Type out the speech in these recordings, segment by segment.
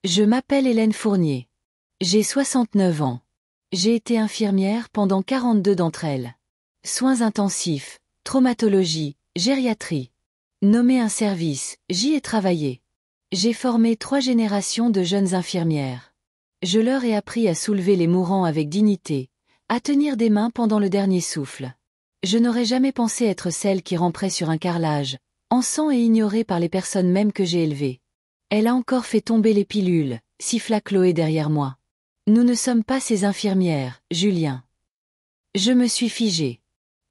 Je m'appelle Hélène Fournier. J'ai 69 ans. J'ai été infirmière pendant 42 d'entre elles. Soins intensifs, traumatologie, gériatrie. Nommer un service, j'y ai travaillé. J'ai formé 3 générations de jeunes infirmières. Je leur ai appris à soulever les mourants avec dignité, à tenir des mains pendant le dernier souffle. Je n'aurais jamais pensé être celle qui ramperait sur un carrelage, en sang et ignorée par les personnes mêmes que j'ai élevées. Elle a encore fait tomber les pilules, siffla Chloé derrière moi. Nous ne sommes pas ces infirmières, Julien. Je me suis figée.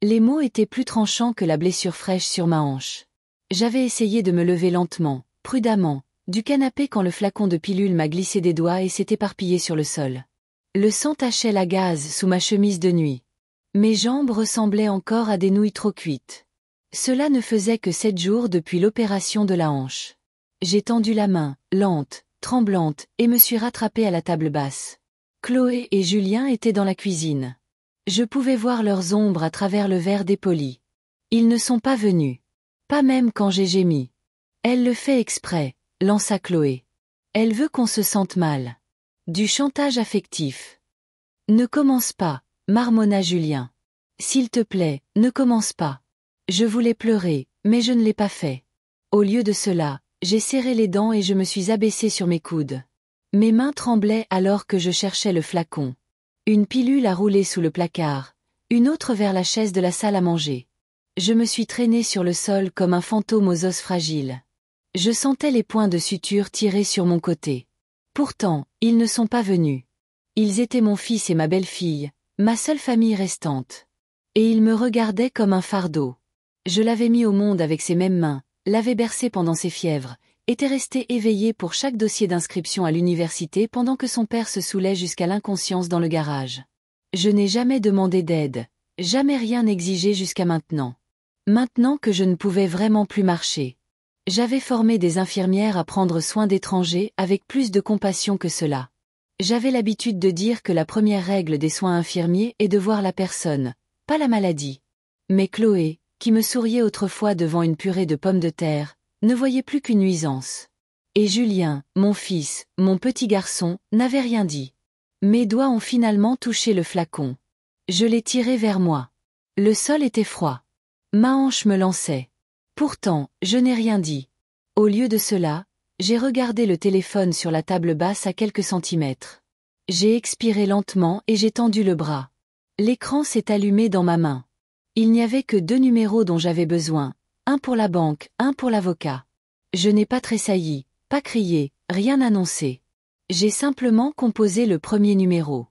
Les mots étaient plus tranchants que la blessure fraîche sur ma hanche. J'avais essayé de me lever lentement, prudemment, du canapé quand le flacon de pilule m'a glissé des doigts et s'est éparpillé sur le sol. Le sang tachait la gaze sous ma chemise de nuit. Mes jambes ressemblaient encore à des nouilles trop cuites. Cela ne faisait que 7 jours depuis l'opération de la hanche. J'ai tendu la main, lente, tremblante, et me suis rattrapée à la table basse. Chloé et Julien étaient dans la cuisine. Je pouvais voir leurs ombres à travers le verre dépoli. Ils ne sont pas venus. Pas même quand j'ai gémi. Elle le fait exprès, lança Chloé. Elle veut qu'on se sente mal. Du chantage affectif. Ne commence pas, marmonna Julien. S'il te plaît, ne commence pas. Je voulais pleurer, mais je ne l'ai pas fait. Au lieu de cela, j'ai serré les dents et je me suis abaissée sur mes coudes. Mes mains tremblaient alors que je cherchais le flacon. Une pilule a roulé sous le placard, une autre vers la chaise de la salle à manger. Je me suis traînée sur le sol comme un fantôme aux os fragiles. Je sentais les points de suture tirer sur mon côté. Pourtant, ils ne sont pas venus. Ils étaient mon fils et ma belle-fille, ma seule famille restante. Et ils me regardaient comme un fardeau. Je l'avais mis au monde avec ses mêmes mains, l'avais bercé pendant ses fièvres, était resté éveillé pour chaque dossier d'inscription à l'université pendant que son père se saoulait jusqu'à l'inconscience dans le garage. Je n'ai jamais demandé d'aide, jamais rien exigé jusqu'à maintenant. Maintenant que je ne pouvais vraiment plus marcher. J'avais formé des infirmières à prendre soin d'étrangers avec plus de compassion que cela. J'avais l'habitude de dire que la première règle des soins infirmiers est de voir la personne, pas la maladie. Mais Chloé, qui me souriait autrefois devant une purée de pommes de terre, ne voyait plus qu'une nuisance. Et Julien, mon fils, mon petit garçon, n'avait rien dit. Mes doigts ont finalement touché le flacon. Je l'ai tiré vers moi. Le sol était froid. Ma hanche me lançait. Pourtant, je n'ai rien dit. Au lieu de cela, j'ai regardé le téléphone sur la table basse à quelques centimètres. J'ai expiré lentement et j'ai tendu le bras. L'écran s'est allumé dans ma main. Il n'y avait que 2 numéros dont j'avais besoin, un pour la banque, un pour l'avocat. Je n'ai pas tressailli, pas crié, rien annoncé. J'ai simplement composé le premier numéro.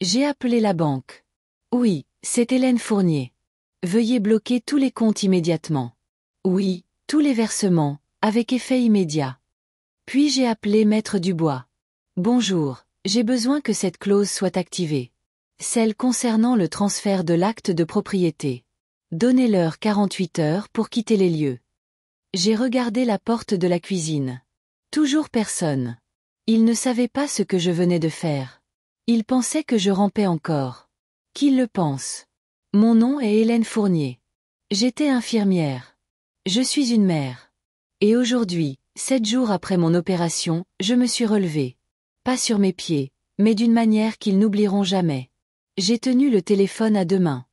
J'ai appelé la banque. Oui, c'est Hélène Fournier. Veuillez bloquer tous les comptes immédiatement. Oui, tous les versements, avec effet immédiat. Puis j'ai appelé Maître Dubois. Bonjour, j'ai besoin que cette clause soit activée. Celle concernant le transfert de l'acte de propriété. Donnez-leur 48 heures pour quitter les lieux. J'ai regardé la porte de la cuisine. Toujours personne. Ils ne savaient pas ce que je venais de faire. Ils pensaient que je rampais encore. Qu'ils le pensent. Mon nom est Hélène Fournier. J'étais infirmière. Je suis une mère. Et aujourd'hui, 7 jours après mon opération, je me suis relevée. Pas sur mes pieds, mais d'une manière qu'ils n'oublieront jamais. J'ai tenu le téléphone à 2 mains.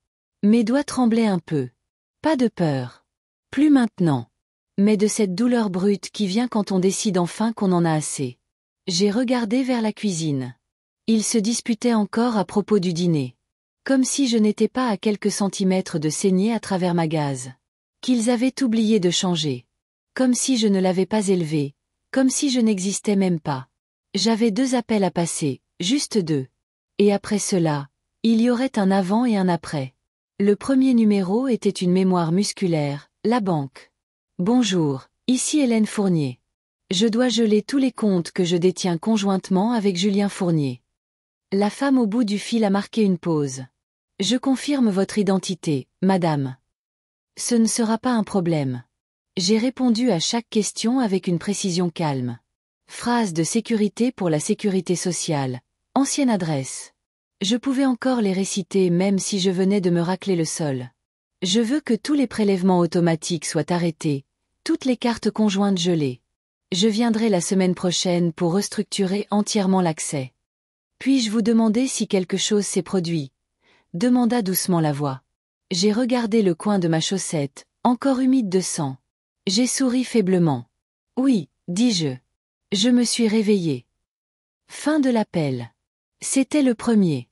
Mes doigts tremblaient un peu. Pas de peur. Plus maintenant. Mais de cette douleur brute qui vient quand on décide enfin qu'on en a assez. J'ai regardé vers la cuisine. Ils se disputaient encore à propos du dîner. Comme si je n'étais pas à quelques centimètres de saigner à travers ma gaze. Qu'ils avaient oublié de changer. Comme si je ne l'avais pas élevé. Comme si je n'existais même pas. J'avais 2 appels à passer, juste 2. Et après cela, il y aurait un avant et un après. Le premier numéro était une mémoire musculaire, la banque. Bonjour, ici Hélène Fournier. Je dois geler tous les comptes que je détiens conjointement avec Julien Fournier. La femme au bout du fil a marqué une pause. Je confirme votre identité, madame. Ce ne sera pas un problème. J'ai répondu à chaque question avec une précision calme. Phrase de sécurité pour la sécurité sociale. Ancienne adresse. Je pouvais encore les réciter même si je venais de me racler le sol. Je veux que tous les prélèvements automatiques soient arrêtés, toutes les cartes conjointes gelées. Je viendrai la semaine prochaine pour restructurer entièrement l'accès. Puis-je vous demander si quelque chose s'est produit? Demanda doucement la voix. J'ai regardé le coin de ma chaussette, encore humide de sang. J'ai souri faiblement. Oui, dis-je. Je me suis réveillé. Fin de l'appel. C'était le premier.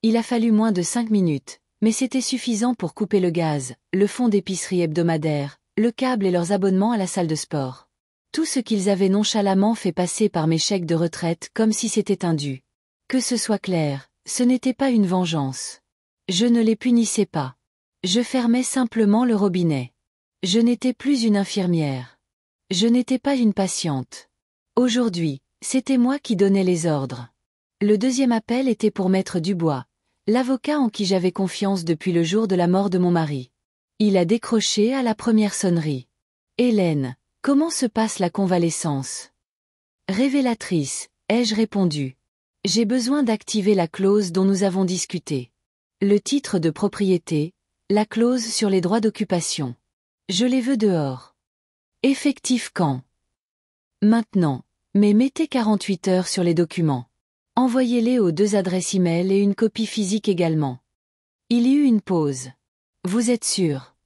Il a fallu moins de 5 minutes, mais c'était suffisant pour couper le gaz, le fonds d'épicerie hebdomadaire, le câble et leurs abonnements à la salle de sport. Tout ce qu'ils avaient nonchalamment fait passer par mes chèques de retraite comme si c'était un dû. Que ce soit clair, ce n'était pas une vengeance. Je ne les punissais pas. Je fermais simplement le robinet. Je n'étais plus une infirmière. Je n'étais pas une patiente. Aujourd'hui, c'était moi qui donnais les ordres. Le deuxième appel était pour Maître Dubois, l'avocat en qui j'avais confiance depuis le jour de la mort de mon mari. Il a décroché à la première sonnerie. Hélène, comment se passe la convalescence? Révélatrice, ai-je répondu. J'ai besoin d'activer la clause dont nous avons discuté. Le titre de propriété, la clause sur les droits d'occupation. Je les veux dehors. Effectif quand? Maintenant, mais mettez 48 heures sur les documents. Envoyez-les aux 2 adresses e-mail et une copie physique également. Il y eut une pause. Vous êtes sûr?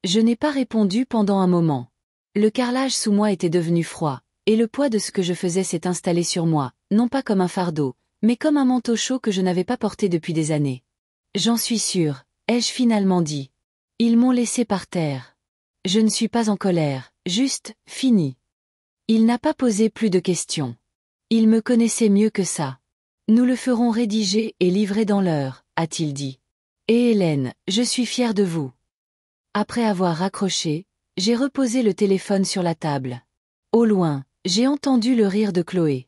Je n'ai pas répondu pendant un moment. Le carrelage sous moi était devenu froid, et le poids de ce que je faisais s'est installé sur moi, non pas comme un fardeau, mais comme un manteau chaud que je n'avais pas porté depuis des années. J'en suis sûr, ai-je finalement dit. Ils m'ont laissé par terre. Je ne suis pas en colère, juste, fini. Il n'a pas posé plus de questions. Il me connaissait mieux que ça. Nous le ferons rédiger et livrer dans l'heure, a-t-il dit. Et Hélène, je suis fier de vous. Après avoir raccroché, j'ai reposé le téléphone sur la table. Au loin, j'ai entendu le rire de Chloé.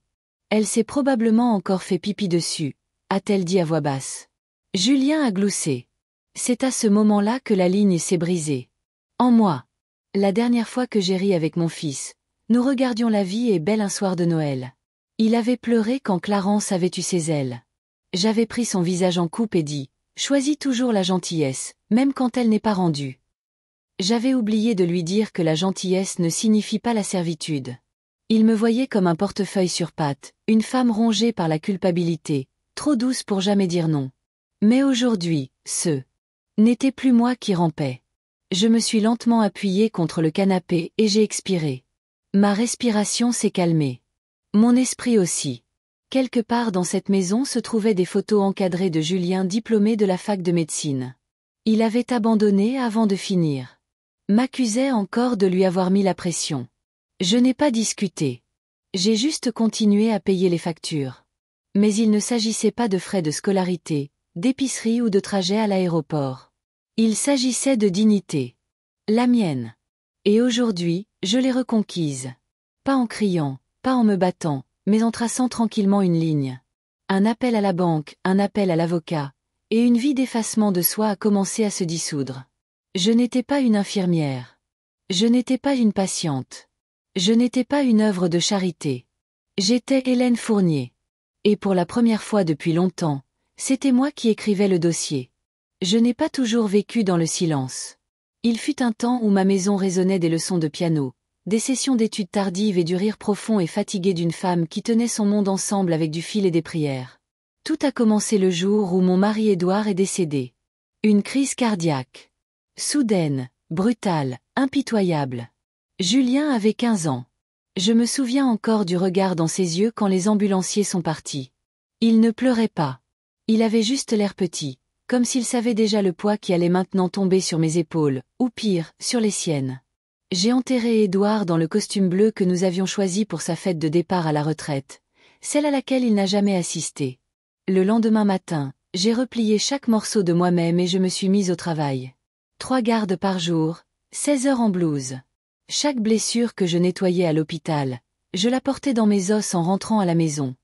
Elle s'est probablement encore fait pipi dessus, a-t-elle dit à voix basse. Julien a gloussé. C'est à ce moment-là que la ligne s'est brisée. En moi. La dernière fois que j'ai ri avec mon fils, nous regardions La vie est belle un soir de Noël. Il avait pleuré quand Clarence avait eu ses ailes. J'avais pris son visage en coupe et dit, choisis toujours la gentillesse, même quand elle n'est pas rendue. J'avais oublié de lui dire que la gentillesse ne signifie pas la servitude. Il me voyait comme un portefeuille sur pattes, une femme rongée par la culpabilité, trop douce pour jamais dire non. Mais aujourd'hui, ce n'était plus moi qui rampais. Je me suis lentement appuyé contre le canapé et j'ai expiré. Ma respiration s'est calmée. Mon esprit aussi. Quelque part dans cette maison se trouvaient des photos encadrées de Julien diplômé de la fac de médecine. Il avait abandonné avant de finir. M'accusait encore de lui avoir mis la pression. Je n'ai pas discuté. J'ai juste continué à payer les factures. Mais il ne s'agissait pas de frais de scolarité, d'épicerie ou de trajet à l'aéroport. Il s'agissait de dignité. La mienne. Et aujourd'hui, je l'ai reconquise. Pas en criant, pas en me battant, mais en traçant tranquillement une ligne. Un appel à la banque, un appel à l'avocat, et une vie d'effacement de soi a commencé à se dissoudre. Je n'étais pas une infirmière. Je n'étais pas une patiente. Je n'étais pas une œuvre de charité. J'étais Hélène Fournier. Et pour la première fois depuis longtemps, c'était moi qui écrivais le dossier. Je n'ai pas toujours vécu dans le silence. Il fut un temps où ma maison résonnait des leçons de piano, des sessions d'études tardives et du rire profond et fatigué d'une femme qui tenait son monde ensemble avec du fil et des prières. Tout a commencé le jour où mon mari Édouard est décédé. Une crise cardiaque. Soudaine, brutale, impitoyable. Julien avait 15 ans. Je me souviens encore du regard dans ses yeux quand les ambulanciers sont partis. Il ne pleurait pas. Il avait juste l'air petit, comme s'il savait déjà le poids qui allait maintenant tomber sur mes épaules, ou pire, sur les siennes. J'ai enterré Édouard dans le costume bleu que nous avions choisi pour sa fête de départ à la retraite, celle à laquelle il n'a jamais assisté. Le lendemain matin, j'ai replié chaque morceau de moi-même et je me suis mise au travail. 3 gardes par jour, 16 heures en blouse. Chaque blessure que je nettoyais à l'hôpital, je la portais dans mes os en rentrant à la maison.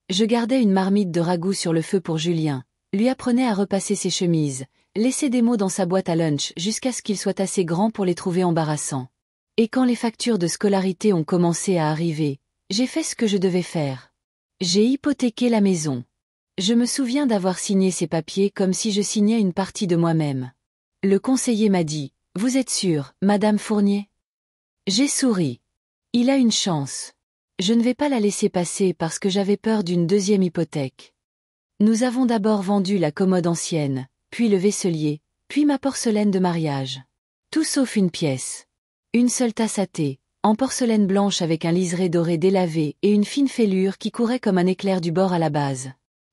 Je gardais une marmite de ragoût sur le feu pour Julien, lui apprenais à repasser ses chemises, laissais des mots dans sa boîte à lunch jusqu'à ce qu'il soit assez grand pour les trouver embarrassants. Et quand les factures de scolarité ont commencé à arriver, j'ai fait ce que je devais faire. J'ai hypothéqué la maison. Je me souviens d'avoir signé ces papiers comme si je signais une partie de moi-même. Le conseiller m'a dit, « Vous êtes sûre, Madame Fournier ?» J'ai souri. Il a une chance. Je ne vais pas la laisser passer parce que j'avais peur d'une deuxième hypothèque. Nous avons d'abord vendu la commode ancienne, puis le vaisselier, puis ma porcelaine de mariage. Tout sauf une pièce. Une seule tasse à thé, en porcelaine blanche avec un liseré doré délavé et une fine fêlure qui courait comme un éclair du bord à la base.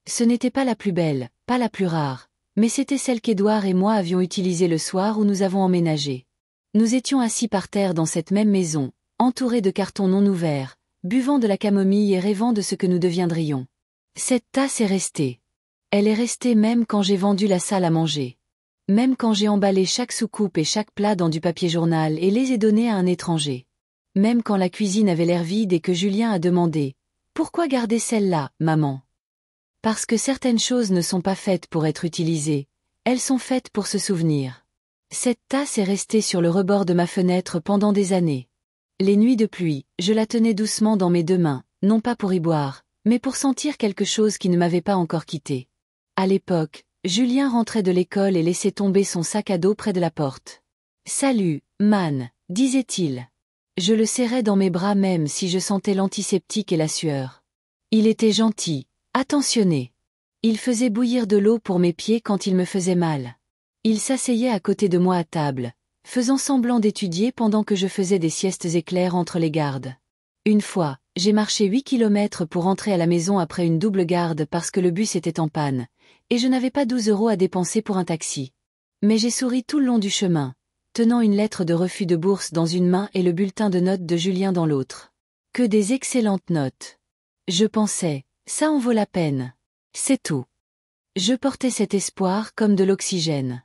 Ce n'était pas la plus belle, pas la plus rare, mais c'était celle qu'Édouard et moi avions utilisée le soir où nous avons emménagé. Nous étions assis par terre dans cette même maison, entourés de cartons non ouverts, buvant de la camomille et rêvant de ce que nous deviendrions. Cette tasse est restée. Elle est restée même quand j'ai vendu la salle à manger. Même quand j'ai emballé chaque soucoupe et chaque plat dans du papier journal et les ai donnés à un étranger. Même quand la cuisine avait l'air vide et que Julien a demandé « Pourquoi garder celle-là, maman ?» Parce que certaines choses ne sont pas faites pour être utilisées, elles sont faites pour se souvenir. Cette tasse est restée sur le rebord de ma fenêtre pendant des années. Les nuits de pluie, je la tenais doucement dans mes deux mains, non pas pour y boire, mais pour sentir quelque chose qui ne m'avait pas encore quitté. À l'époque, Julien rentrait de l'école et laissait tomber son sac à dos près de la porte. « Salut, man », disait-il. Je le serrais dans mes bras même si je sentais l'antiseptique et la sueur. Il était gentil, attentionné. Il faisait bouillir de l'eau pour mes pieds quand il me faisait mal. Il s'asseyait à côté de moi à table, faisant semblant d'étudier pendant que je faisais des siestes éclairs entre les gardes. Une fois, j'ai marché 8 kilomètres pour rentrer à la maison après une double garde parce que le bus était en panne, et je n'avais pas 12 € à dépenser pour un taxi. Mais j'ai souri tout le long du chemin, tenant une lettre de refus de bourse dans une main et le bulletin de notes de Julien dans l'autre. Que des excellentes notes. Je pensais, ça en vaut la peine. C'est tout. Je portais cet espoir comme de l'oxygène.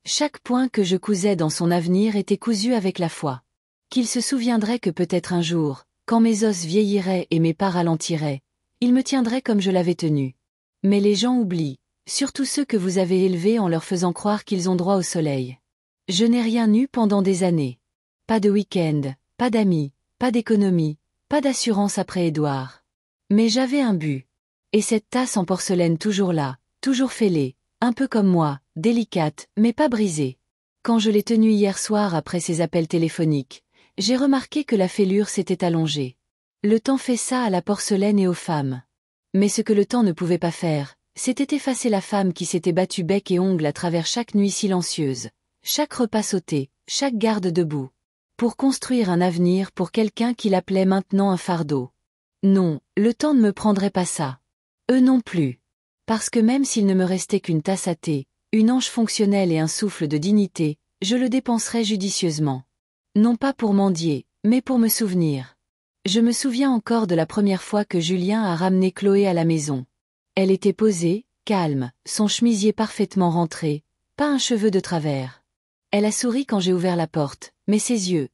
Chaque point que je cousais dans son avenir était cousu avec la foi. Qu'il se souviendrait que peut-être un jour, quand mes os vieilliraient et mes pas ralentiraient, il me tiendrait comme je l'avais tenu. Mais les gens oublient, surtout ceux que vous avez élevés en leur faisant croire qu'ils ont droit au soleil. Je n'ai rien eu pendant des années. Pas de week-end, pas d'amis, pas d'économie, pas d'assurance après Édouard. Mais j'avais un but. Et cette tasse en porcelaine toujours là, toujours fêlée, un peu comme moi, délicate, mais pas brisée. Quand je l'ai tenue hier soir après ces appels téléphoniques, j'ai remarqué que la fêlure s'était allongée. Le temps fait ça à la porcelaine et aux femmes. Mais ce que le temps ne pouvait pas faire, c'était effacer la femme qui s'était battue bec et ongle à travers chaque nuit silencieuse, chaque repas sauté, chaque garde debout. Pour construire un avenir pour quelqu'un qui l'appelait maintenant un fardeau. Non, le temps ne me prendrait pas ça. Eux non plus. Parce que même s'il ne me restait qu'une tasse à thé, une anche fonctionnelle et un souffle de dignité, je le dépenserais judicieusement. Non pas pour mendier, mais pour me souvenir. Je me souviens encore de la première fois que Julien a ramené Chloé à la maison. Elle était posée, calme, son chemisier parfaitement rentré, pas un cheveu de travers. Elle a souri quand j'ai ouvert la porte, mais ses yeux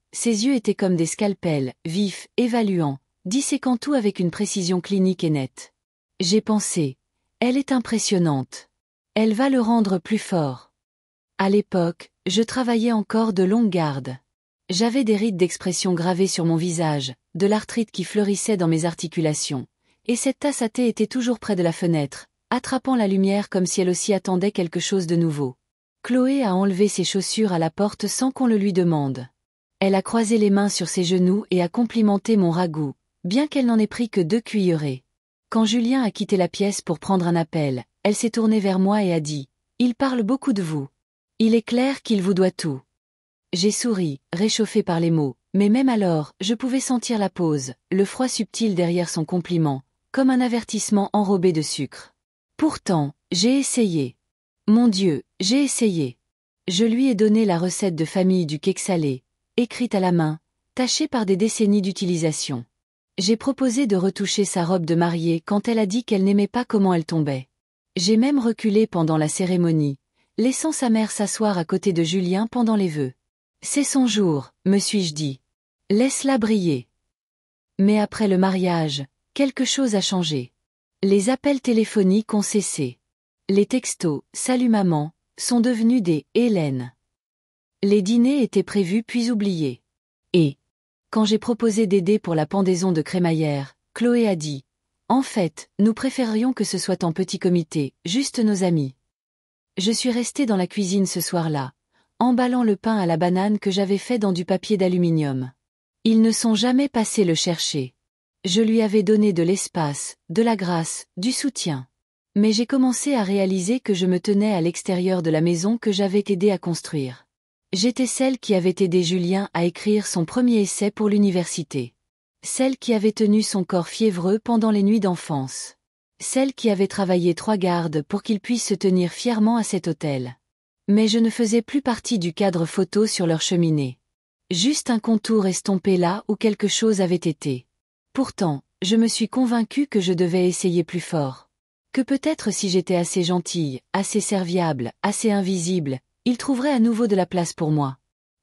étaient comme des scalpels, vifs, évaluants, disséquant tout avec une précision clinique et nette. J'ai pensé, elle est impressionnante. Elle va le rendre plus fort. À l'époque, je travaillais encore de longue garde. J'avais des rides d'expression gravées sur mon visage, de l'arthrite qui fleurissait dans mes articulations, et cette tasse à thé était toujours près de la fenêtre, attrapant la lumière comme si elle aussi attendait quelque chose de nouveau. Chloé a enlevé ses chaussures à la porte sans qu'on le lui demande. Elle a croisé les mains sur ses genoux et a complimenté mon ragoût, bien qu'elle n'en ait pris que 2 cuillerées. Quand Julien a quitté la pièce pour prendre un appel, elle s'est tournée vers moi et a dit « Il parle beaucoup de vous. Il est clair qu'il vous doit tout. » J'ai souri, réchauffé par les mots, mais même alors, je pouvais sentir la pause, le froid subtil derrière son compliment, comme un avertissement enrobé de sucre. Pourtant, j'ai essayé. Mon Dieu, j'ai essayé. Je lui ai donné la recette de famille du cake salé, écrite à la main, tachée par des décennies d'utilisation. J'ai proposé de retoucher sa robe de mariée quand elle a dit qu'elle n'aimait pas comment elle tombait. J'ai même reculé pendant la cérémonie, laissant sa mère s'asseoir à côté de Julien pendant les vœux. C'est son jour, me suis-je dit. Laisse-la briller. Mais après le mariage, quelque chose a changé. Les appels téléphoniques ont cessé. Les textos « Salut maman » sont devenus des « Hélène ». Les dîners étaient prévus puis oubliés. Et, quand j'ai proposé d'aider pour la pendaison de crémaillère, Chloé a dit « En fait, nous préférerions que ce soit en petit comité, juste nos amis. » Je suis restée dans la cuisine ce soir-là, emballant le pain à la banane que j'avais fait dans du papier d'aluminium. Ils ne sont jamais passés le chercher. Je lui avais donné de l'espace, de la grâce, du soutien. Mais j'ai commencé à réaliser que je me tenais à l'extérieur de la maison que j'avais aidé à construire. J'étais celle qui avait aidé Julien à écrire son premier essai pour l'université. Celle qui avait tenu son corps fiévreux pendant les nuits d'enfance. Celle qui avait travaillé 3 gardes pour qu'il puisse se tenir fièrement à cet hôtel. Mais je ne faisais plus partie du cadre photo sur leur cheminée. Juste un contour estompé là où quelque chose avait été. Pourtant, je me suis convaincue que je devais essayer plus fort. Que peut-être si j'étais assez gentille, assez serviable, assez invisible, ils trouveraient à nouveau de la place pour moi.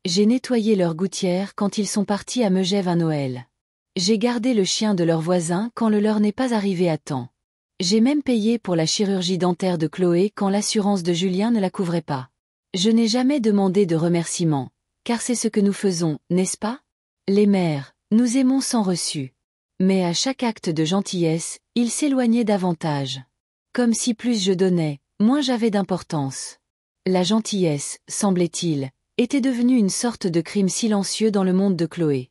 J'ai nettoyé leur gouttière quand ils sont partis à Megève à Noël. J'ai gardé le chien de leur voisin quand le leur n'est pas arrivé à temps. J'ai même payé pour la chirurgie dentaire de Chloé quand l'assurance de Julien ne la couvrait pas. Je n'ai jamais demandé de remerciements, car c'est ce que nous faisons, n'est-ce pas? Les mères, nous aimons sans reçu. Mais à chaque acte de gentillesse, ils s'éloignaient davantage. Comme si plus je donnais, moins j'avais d'importance. La gentillesse, semblait-il, était devenue une sorte de crime silencieux dans le monde de Chloé.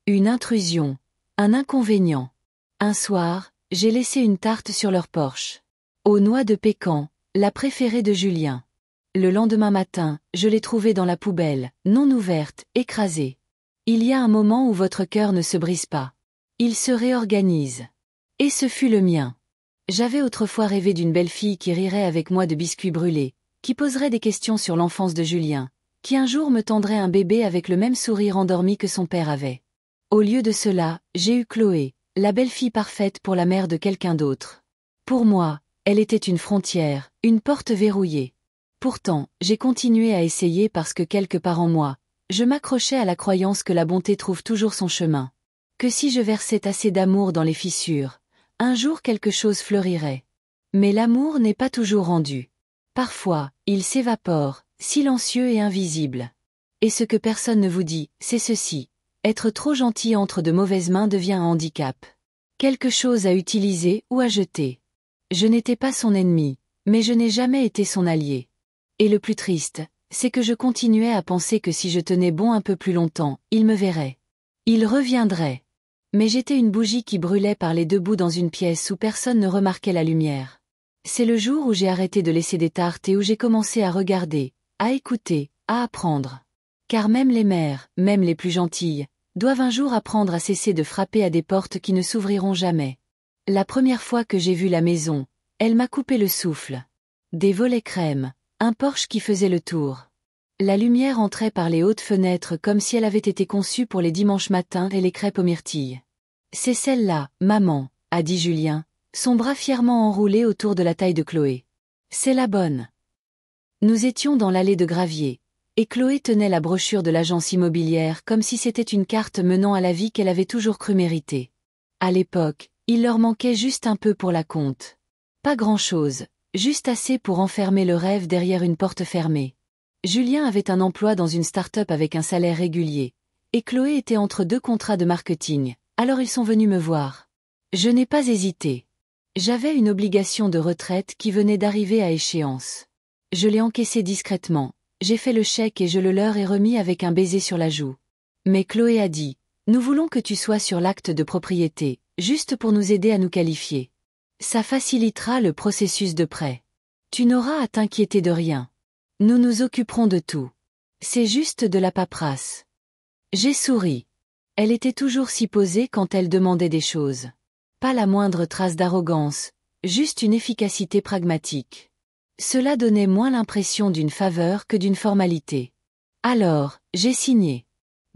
Une intrusion, un inconvénient. Un soir, j'ai laissé une tarte sur leur porche. Aux noix de pécan, la préférée de Julien. Le lendemain matin, je l'ai trouvée dans la poubelle, non ouverte, écrasée. Il y a un moment où votre cœur ne se brise pas. Il se réorganise. Et ce fut le mien. J'avais autrefois rêvé d'une belle fille qui rirait avec moi de biscuits brûlés, qui poserait des questions sur l'enfance de Julien, qui un jour me tendrait un bébé avec le même sourire endormi que son père avait. Au lieu de cela, j'ai eu Chloé, la belle fille parfaite pour la mère de quelqu'un d'autre. Pour moi, elle était une frontière, une porte verrouillée. Pourtant, j'ai continué à essayer parce que quelque part en moi, je m'accrochais à la croyance que la bonté trouve toujours son chemin. Que si je versais assez d'amour dans les fissures, un jour quelque chose fleurirait. Mais l'amour n'est pas toujours rendu. Parfois, il s'évapore, silencieux et invisible. Et ce que personne ne vous dit, c'est ceci. Être trop gentil entre de mauvaises mains devient un handicap. Quelque chose à utiliser ou à jeter. Je n'étais pas son ennemi, mais je n'ai jamais été son allié. Et le plus triste, c'est que je continuais à penser que si je tenais bon un peu plus longtemps, il me verrait. Il reviendrait. Mais j'étais une bougie qui brûlait par les deux bouts dans une pièce où personne ne remarquait la lumière. C'est le jour où j'ai arrêté de laisser des tartes et où j'ai commencé à regarder, à écouter, à apprendre. Car même les mères, même les plus gentilles, doivent un jour apprendre à cesser de frapper à des portes qui ne s'ouvriront jamais. La première fois que j'ai vu la maison, elle m'a coupé le souffle. Des volets crème, un porche qui faisait le tour. La lumière entrait par les hautes fenêtres comme si elle avait été conçue pour les dimanches matins et les crêpes aux myrtilles. C'est celle-là, maman, a dit Julien, son bras fièrement enroulé autour de la taille de Chloé. C'est la bonne. Nous étions dans l'allée de gravier, et Chloé tenait la brochure de l'agence immobilière comme si c'était une carte menant à la vie qu'elle avait toujours cru mériter. À l'époque, il leur manquait juste un peu pour la compte. Pas grand-chose, juste assez pour enfermer le rêve derrière une porte fermée. Julien avait un emploi dans une start-up avec un salaire régulier, et Chloé était entre 2 contrats de marketing, alors ils sont venus me voir. Je n'ai pas hésité. J'avais une obligation de retraite qui venait d'arriver à échéance. Je l'ai encaissé discrètement, j'ai fait le chèque et je le leur ai remis avec un baiser sur la joue. Mais Chloé a dit, nous voulons que tu sois sur l'acte de propriété, juste pour nous aider à nous qualifier. Ça facilitera le processus de prêt. Tu n'auras à t'inquiéter de rien. Nous nous occuperons de tout. C'est juste de la paperasse. J'ai souri. Elle était toujours si posée quand elle demandait des choses. Pas la moindre trace d'arrogance, juste une efficacité pragmatique. Cela donnait moins l'impression d'une faveur que d'une formalité. Alors, j'ai signé.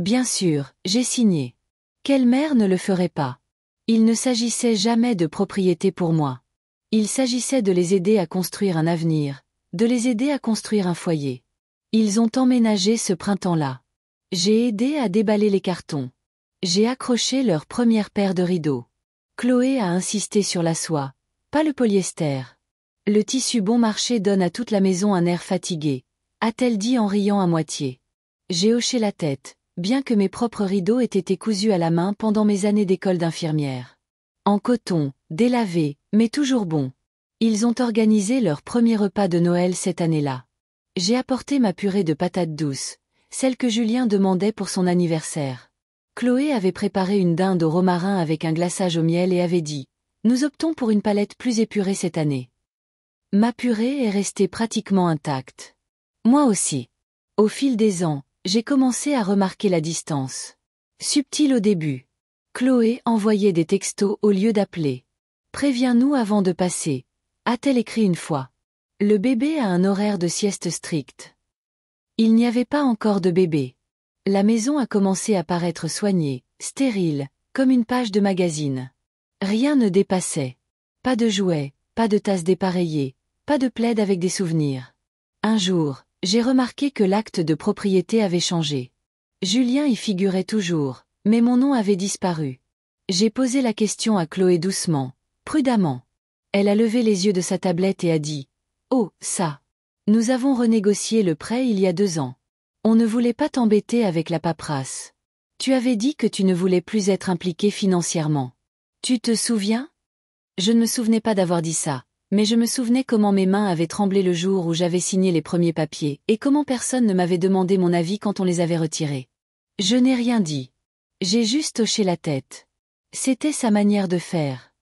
Bien sûr, j'ai signé. Quelle mère ne le ferait pas? Il ne s'agissait jamais de propriété pour moi. Il s'agissait de les aider à construire un avenir, de les aider à construire un foyer. Ils ont emménagé ce printemps-là. J'ai aidé à déballer les cartons. J'ai accroché leur première paire de rideaux. Chloé a insisté sur la soie, pas le polyester. Le tissu bon marché donne à toute la maison un air fatigué, a-t-elle dit en riant à moitié. J'ai hoché la tête, bien que mes propres rideaux aient été cousus à la main pendant mes années d'école d'infirmière. En coton, délavés, mais toujours bons. Ils ont organisé leur premier repas de Noël cette année-là. J'ai apporté ma purée de patates douces, celle que Julien demandait pour son anniversaire. Chloé avait préparé une dinde au romarin avec un glaçage au miel et avait dit « Nous optons pour une palette plus épurée cette année. » Ma purée est restée pratiquement intacte. Moi aussi. Au fil des ans, j'ai commencé à remarquer la distance. Subtile au début. Chloé envoyait des textos au lieu d'appeler. « Préviens-nous avant de passer », a-t-elle écrit une fois. Le bébé a un horaire de sieste strict. Il n'y avait pas encore de bébé. La maison a commencé à paraître soignée, stérile, comme une page de magazine. Rien ne dépassait. Pas de jouets, pas de tasses dépareillées, pas de plaid avec des souvenirs. Un jour, j'ai remarqué que l'acte de propriété avait changé. Julien y figurait toujours, mais mon nom avait disparu. J'ai posé la question à Chloé doucement, prudemment. Elle a levé les yeux de sa tablette et a dit « Oh, ça. Nous avons renégocié le prêt il y a 2 ans. On ne voulait pas t'embêter avec la paperasse. Tu avais dit que tu ne voulais plus être impliqué financièrement. Tu te souviens ?» Je ne me souvenais pas d'avoir dit ça, mais je me souvenais comment mes mains avaient tremblé le jour où j'avais signé les premiers papiers et comment personne ne m'avait demandé mon avis quand on les avait retirés. Je n'ai rien dit. J'ai juste hoché la tête. C'était sa manière de faire.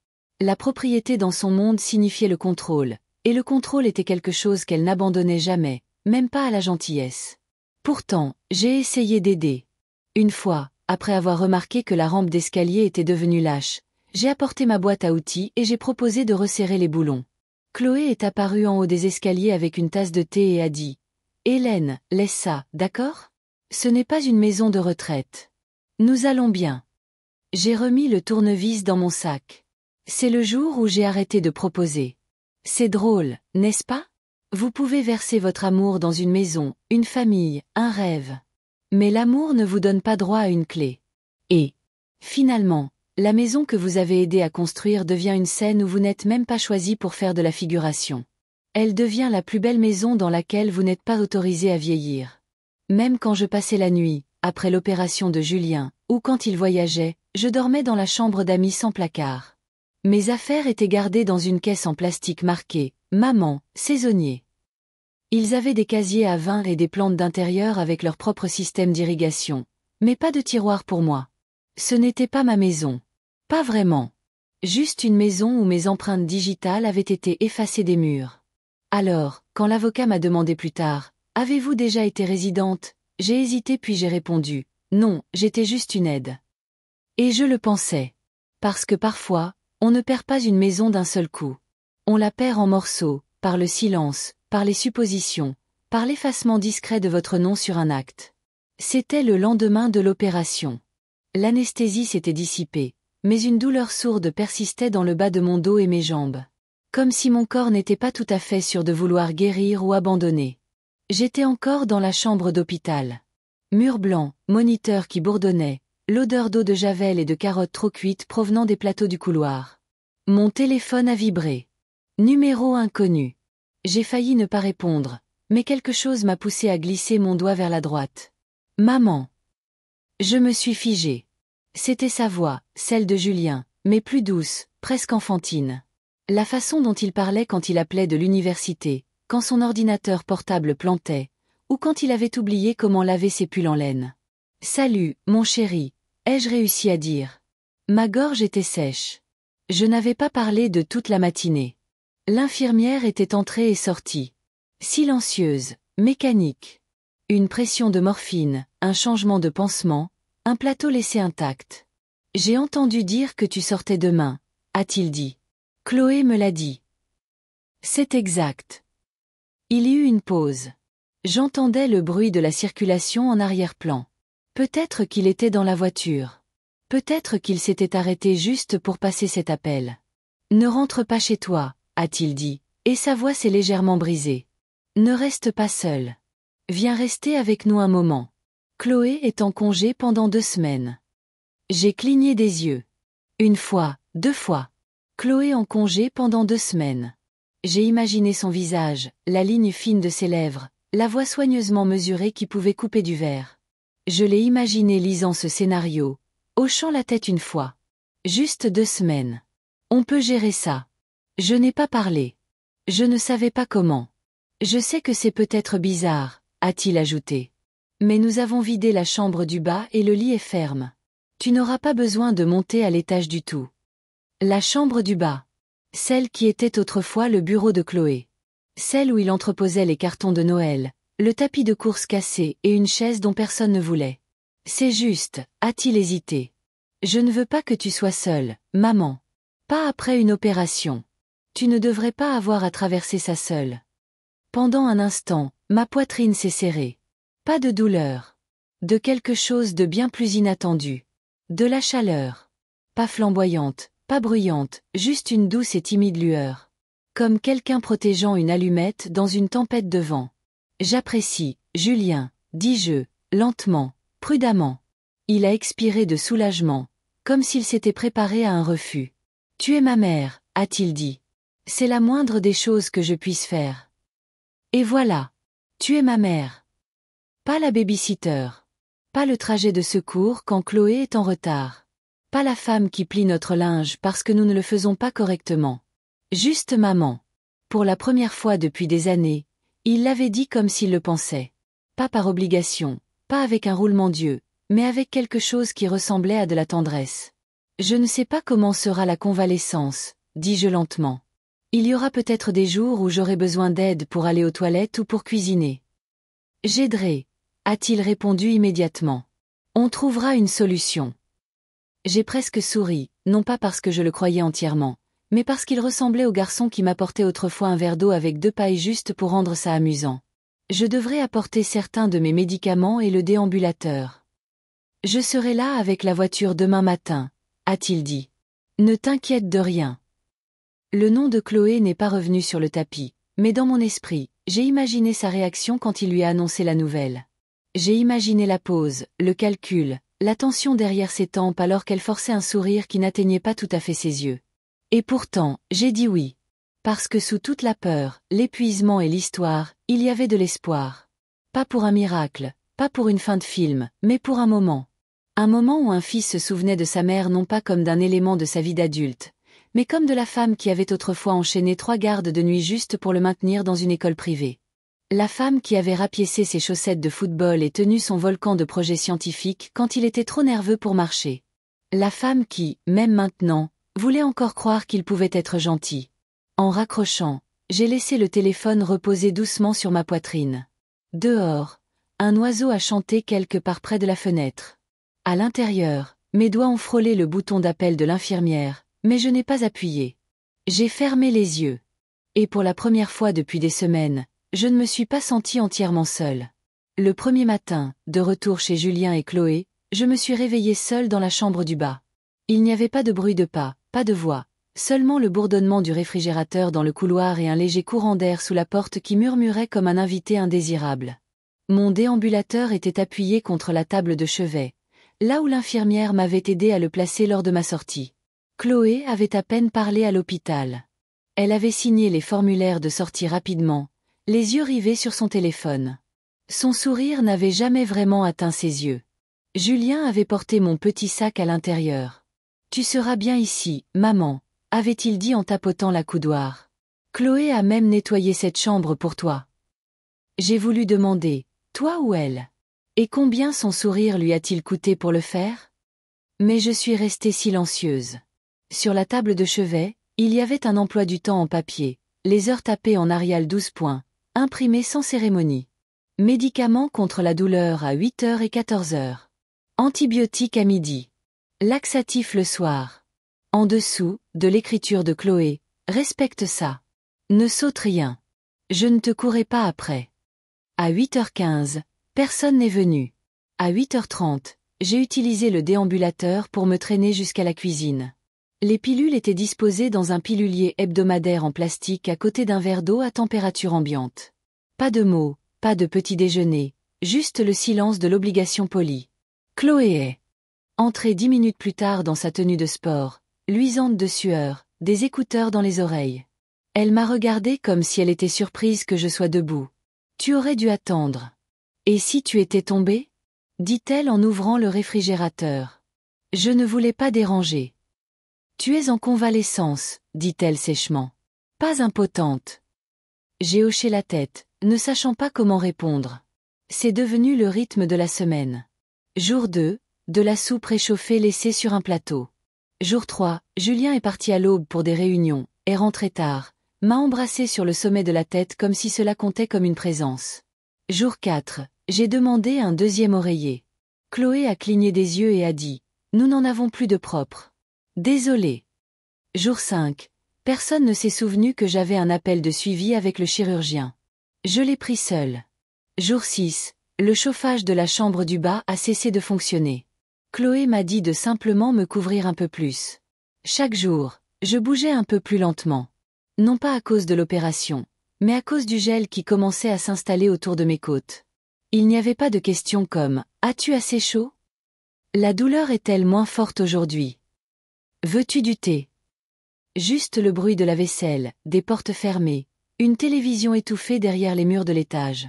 La propriété dans son monde signifiait le contrôle, et le contrôle était quelque chose qu'elle n'abandonnait jamais, même pas à la gentillesse. Pourtant, j'ai essayé d'aider. Une fois, après avoir remarqué que la rampe d'escalier était devenue lâche, j'ai apporté ma boîte à outils et j'ai proposé de resserrer les boulons. Chloé est apparue en haut des escaliers avec une tasse de thé et a dit « Hélène, laisse ça, d'accord ? Ce n'est pas une maison de retraite. Nous allons bien. » J'ai remis le tournevis dans mon sac. C'est le jour où j'ai arrêté de proposer. C'est drôle, n'est-ce pas ? Vous pouvez verser votre amour dans une maison, une famille, un rêve. Mais l'amour ne vous donne pas droit à une clé. Et, finalement, la maison que vous avez aidé à construire devient une scène où vous n'êtes même pas choisi pour faire de la figuration. Elle devient la plus belle maison dans laquelle vous n'êtes pas autorisé à vieillir. Même quand je passais la nuit, après l'opération de Julien, ou quand il voyageait, je dormais dans la chambre d'amis sans placard. Mes affaires étaient gardées dans une caisse en plastique marquée « Maman, saisonnier ». Ils avaient des casiers à vin et des plantes d'intérieur avec leur propre système d'irrigation, mais pas de tiroir pour moi. Ce n'était pas ma maison. Pas vraiment. Juste une maison où mes empreintes digitales avaient été effacées des murs. Alors, quand l'avocat m'a demandé plus tard « Avez-vous déjà été résidente ?» j'ai hésité puis j'ai répondu « Non, j'étais juste une aide. » Et je le pensais. Parce que parfois, on ne perd pas une maison d'un seul coup. On la perd en morceaux, par le silence, par les suppositions, par l'effacement discret de votre nom sur un acte. C'était le lendemain de l'opération. L'anesthésie s'était dissipée, mais une douleur sourde persistait dans le bas de mon dos et mes jambes. Comme si mon corps n'était pas tout à fait sûr de vouloir guérir ou abandonner. J'étais encore dans la chambre d'hôpital. Mur blanc, moniteur qui bourdonnait, l'odeur d'eau de javel et de carottes trop cuites provenant des plateaux du couloir. Mon téléphone a vibré. Numéro inconnu. J'ai failli ne pas répondre, mais quelque chose m'a poussé à glisser mon doigt vers la droite. Maman. Je me suis figée. C'était sa voix, celle de Julien, mais plus douce, presque enfantine. La façon dont il parlait quand il appelait de l'université, quand son ordinateur portable plantait, ou quand il avait oublié comment laver ses pulls en laine. « Salut, mon chéri », ai-je réussi à dire. Ma gorge était sèche. Je n'avais pas parlé de toute la matinée. L'infirmière était entrée et sortie. Silencieuse, mécanique. Une pression de morphine, un changement de pansement, un plateau laissé intact. « J'ai entendu dire que tu sortais demain », a-t-il dit. Chloé me l'a dit. C'est exact. Il y eut une pause. J'entendais le bruit de la circulation en arrière-plan. Peut-être qu'il était dans la voiture. Peut-être qu'il s'était arrêté juste pour passer cet appel. « Ne rentre pas chez toi », a-t-il dit, et sa voix s'est légèrement brisée. « Ne reste pas seul. Viens rester avec nous un moment. Chloé est en congé pendant 2 semaines. » J'ai cligné des yeux. 1 fois, 2 fois. Chloé en congé pendant 2 semaines. J'ai imaginé son visage, la ligne fine de ses lèvres, la voix soigneusement mesurée qui pouvait couper du verre. Je l'ai imaginé lisant ce scénario, hochant la tête 1 fois. Juste 2 semaines. On peut gérer ça. Je n'ai pas parlé. Je ne savais pas comment. Je sais que c'est peut-être bizarre, a-t-il ajouté. Mais nous avons vidé la chambre du bas et le lit est ferme. Tu n'auras pas besoin de monter à l'étage du tout. La chambre du bas. Celle qui était autrefois le bureau de Chloé. Celle où il entreposait les cartons de Noël, le tapis de course cassé et une chaise dont personne ne voulait. C'est juste, a-t-il hésité. Je ne veux pas que tu sois seule, maman. Pas après une opération. Tu ne devrais pas avoir à traverser ça seule. Pendant un instant, ma poitrine s'est serrée. Pas de douleur. De quelque chose de bien plus inattendu. De la chaleur. Pas flamboyante, pas bruyante, juste une douce et timide lueur. Comme quelqu'un protégeant une allumette dans une tempête de vent. J'apprécie, Julien, dis-je, lentement, prudemment. Il a expiré de soulagement, comme s'il s'était préparé à un refus. Tu es ma mère, a-t-il dit. C'est la moindre des choses que je puisse faire. Et voilà. Tu es ma mère. Pas la baby-sitter. Pas le trajet de secours quand Chloé est en retard. Pas la femme qui plie notre linge parce que nous ne le faisons pas correctement. Juste maman. Pour la première fois depuis des années, il l'avait dit comme s'il le pensait. Pas par obligation, pas avec un roulement d'yeux, mais avec quelque chose qui ressemblait à de la tendresse. Je ne sais pas comment sera la convalescence, dis-je lentement. Il y aura peut-être des jours où j'aurai besoin d'aide pour aller aux toilettes ou pour cuisiner. J'aiderai, a-t-il répondu immédiatement. On trouvera une solution. J'ai presque souri, non pas parce que je le croyais entièrement, mais parce qu'il ressemblait au garçon qui m'apportait autrefois un verre d'eau avec 2 pailles juste pour rendre ça amusant. Je devrais apporter certains de mes médicaments et le déambulateur. Je serai là avec la voiture demain matin, a-t-il dit. Ne t'inquiète de rien. Le nom de Chloé n'est pas revenu sur le tapis, mais dans mon esprit, j'ai imaginé sa réaction quand il lui a annoncé la nouvelle. J'ai imaginé la pause, le calcul, l'attention derrière ses tempes alors qu'elle forçait un sourire qui n'atteignait pas tout à fait ses yeux. Et pourtant, j'ai dit oui. Parce que sous toute la peur, l'épuisement et l'histoire, il y avait de l'espoir. Pas pour un miracle, pas pour une fin de film, mais pour un moment. Un moment où un fils se souvenait de sa mère non pas comme d'un élément de sa vie d'adulte, mais comme de la femme qui avait autrefois enchaîné 3 gardes de nuit juste pour le maintenir dans une école privée. La femme qui avait rapiécé ses chaussettes de football et tenu son volcan de projets scientifiques quand il était trop nerveux pour marcher. La femme qui, même maintenant, voulait encore croire qu'il pouvait être gentil. En raccrochant, j'ai laissé le téléphone reposer doucement sur ma poitrine. Dehors, un oiseau a chanté quelque part près de la fenêtre. À l'intérieur, mes doigts ont frôlé le bouton d'appel de l'infirmière, mais je n'ai pas appuyé. J'ai fermé les yeux. Et pour la première fois depuis des semaines, je ne me suis pas sentie entièrement seule. Le premier matin, de retour chez Julien et Chloé, je me suis réveillée seule dans la chambre du bas. Il n'y avait pas de bruit de pas, pas de voix, seulement le bourdonnement du réfrigérateur dans le couloir et un léger courant d'air sous la porte qui murmurait comme un invité indésirable. Mon déambulateur était appuyé contre la table de chevet, là où l'infirmière m'avait aidé à le placer lors de ma sortie. Chloé avait à peine parlé à l'hôpital. Elle avait signé les formulaires de sortie rapidement, les yeux rivés sur son téléphone. Son sourire n'avait jamais vraiment atteint ses yeux. Julien avait porté mon petit sac à l'intérieur. « Tu seras bien ici, maman », avait-il dit en tapotant la coudoir. « Chloé a même nettoyé cette chambre pour toi. » J'ai voulu demander, « Toi ou elle ?» Et combien son sourire lui a-t-il coûté pour le faire? Mais je suis restée silencieuse. Sur la table de chevet, il y avait un emploi du temps en papier, les heures tapées en Arial 12 points, imprimées sans cérémonie. Médicaments contre la douleur à 8h et 14h. Antibiotiques à midi. Laxatif le soir. En dessous, de l'écriture de Chloé, respecte ça. Ne saute rien. Je ne te courais pas après. À 8h15, personne n'est venu. À 8h30, j'ai utilisé le déambulateur pour me traîner jusqu'à la cuisine. Les pilules étaient disposées dans un pilulier hebdomadaire en plastique à côté d'un verre d'eau à température ambiante. Pas de mots, pas de petit déjeuner, juste le silence de l'obligation polie. Chloé est entrée 10 minutes plus tard dans sa tenue de sport, luisante de sueur, des écouteurs dans les oreilles. Elle m'a regardée comme si elle était surprise que je sois debout. « Tu aurais dû attendre. Et si tu étais tombée ?» dit-elle en ouvrant le réfrigérateur. Je ne voulais pas déranger. « Tu es en convalescence, dit-elle sèchement. Pas impotente. » J'ai hoché la tête, ne sachant pas comment répondre. C'est devenu le rythme de la semaine. Jour 2, de la soupe réchauffée laissée sur un plateau. Jour 3, Julien est parti à l'aube pour des réunions, est rentré tard, m'a embrassé sur le sommet de la tête comme si cela comptait comme une présence. Jour 4, j'ai demandé un deuxième oreiller. Chloé a cligné des yeux et a dit « Nous n'en avons plus de propre. » Désolé. Jour 5, personne ne s'est souvenu que j'avais un appel de suivi avec le chirurgien. Je l'ai pris seul. Jour 6, le chauffage de la chambre du bas a cessé de fonctionner. Chloé m'a dit de simplement me couvrir un peu plus. Chaque jour, je bougeais un peu plus lentement. Non pas à cause de l'opération, mais à cause du gel qui commençait à s'installer autour de mes côtes. Il n'y avait pas de questions comme « As-tu assez chaud ?» La douleur est-elle moins forte aujourd'hui ? Veux-tu du thé ? Juste le bruit de la vaisselle, des portes fermées, une télévision étouffée derrière les murs de l'étage.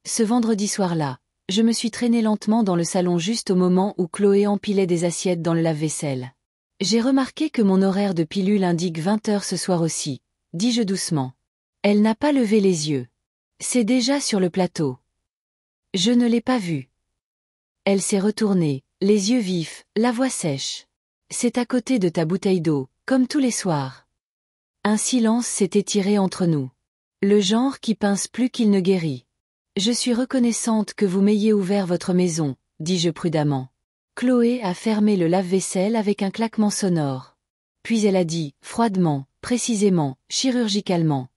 Ce vendredi soir-là, je me suis traînée lentement dans le salon juste au moment où Chloé empilait des assiettes dans le lave-vaisselle. J'ai remarqué que mon horaire de pilule indique 20 heures ce soir aussi, dis-je doucement. Elle n'a pas levé les yeux. C'est déjà sur le plateau. Je ne l'ai pas vue. Elle s'est retournée, les yeux vifs, la voix sèche. C'est à côté de ta bouteille d'eau, comme tous les soirs. Un silence s'est étiré entre nous. Le genre qui pince plus qu'il ne guérit. Je suis reconnaissante que vous m'ayez ouvert votre maison, dis-je prudemment. Chloé a fermé le lave-vaisselle avec un claquement sonore. Puis elle a dit, froidement, précisément, chirurgicalement.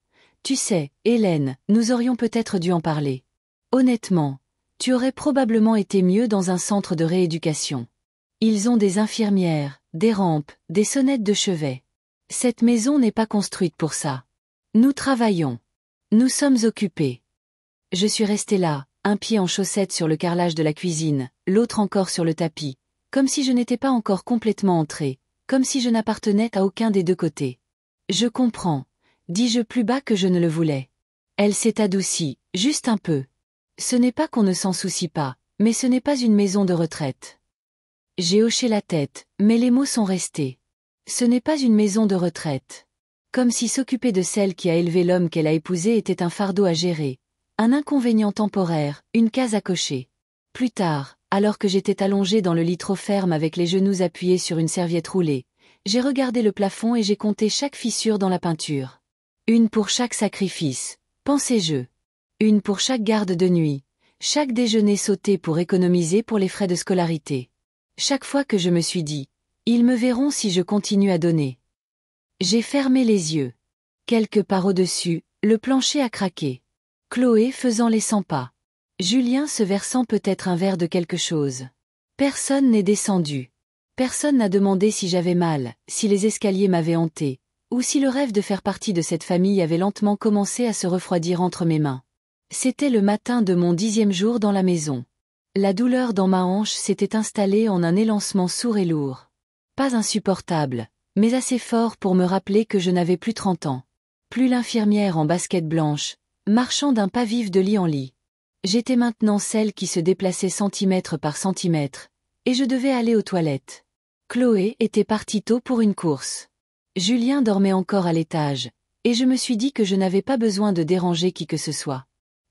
Tu sais, Hélène, nous aurions peut-être dû en parler. Honnêtement, tu aurais probablement été mieux dans un centre de rééducation. Ils ont des infirmières, des rampes, des sonnettes de chevet. Cette maison n'est pas construite pour ça. Nous travaillons. Nous sommes occupés. Je suis restée là, un pied en chaussette sur le carrelage de la cuisine, l'autre encore sur le tapis, comme si je n'étais pas encore complètement entrée, comme si je n'appartenais à aucun des deux côtés. Je comprends, dis-je plus bas que je ne le voulais. Elle s'est adoucie, juste un peu. Ce n'est pas qu'on ne s'en soucie pas, mais ce n'est pas une maison de retraite. J'ai hoché la tête, mais les mots sont restés. Ce n'est pas une maison de retraite. Comme si s'occuper de celle qui a élevé l'homme qu'elle a épousé était un fardeau à gérer. Un inconvénient temporaire, une case à cocher. Plus tard, alors que j'étais allongée dans le lit trop ferme avec les genoux appuyés sur une serviette roulée, j'ai regardé le plafond et j'ai compté chaque fissure dans la peinture. Une pour chaque sacrifice, pensais-je. Une pour chaque garde de nuit, chaque déjeuner sauté pour économiser pour les frais de scolarité. Chaque fois que je me suis dit, ils me verront si je continue à donner. J'ai fermé les yeux. Quelque part au-dessus, le plancher a craqué. Chloé faisant les 100 pas. Julien se versant peut-être un verre de quelque chose. Personne n'est descendu. Personne n'a demandé si j'avais mal, si les escaliers m'avaient hanté, ou si le rêve de faire partie de cette famille avait lentement commencé à se refroidir entre mes mains. C'était le matin de mon 10e jour dans la maison. La douleur dans ma hanche s'était installée en un élancement sourd et lourd. Pas insupportable, mais assez fort pour me rappeler que je n'avais plus 30 ans. Plus l'infirmière en basket blanche, marchant d'un pas vif de lit en lit. J'étais maintenant celle qui se déplaçait centimètre par centimètre, et je devais aller aux toilettes. Chloé était partie tôt pour une course. Julien dormait encore à l'étage, et je me suis dit que je n'avais pas besoin de déranger qui que ce soit.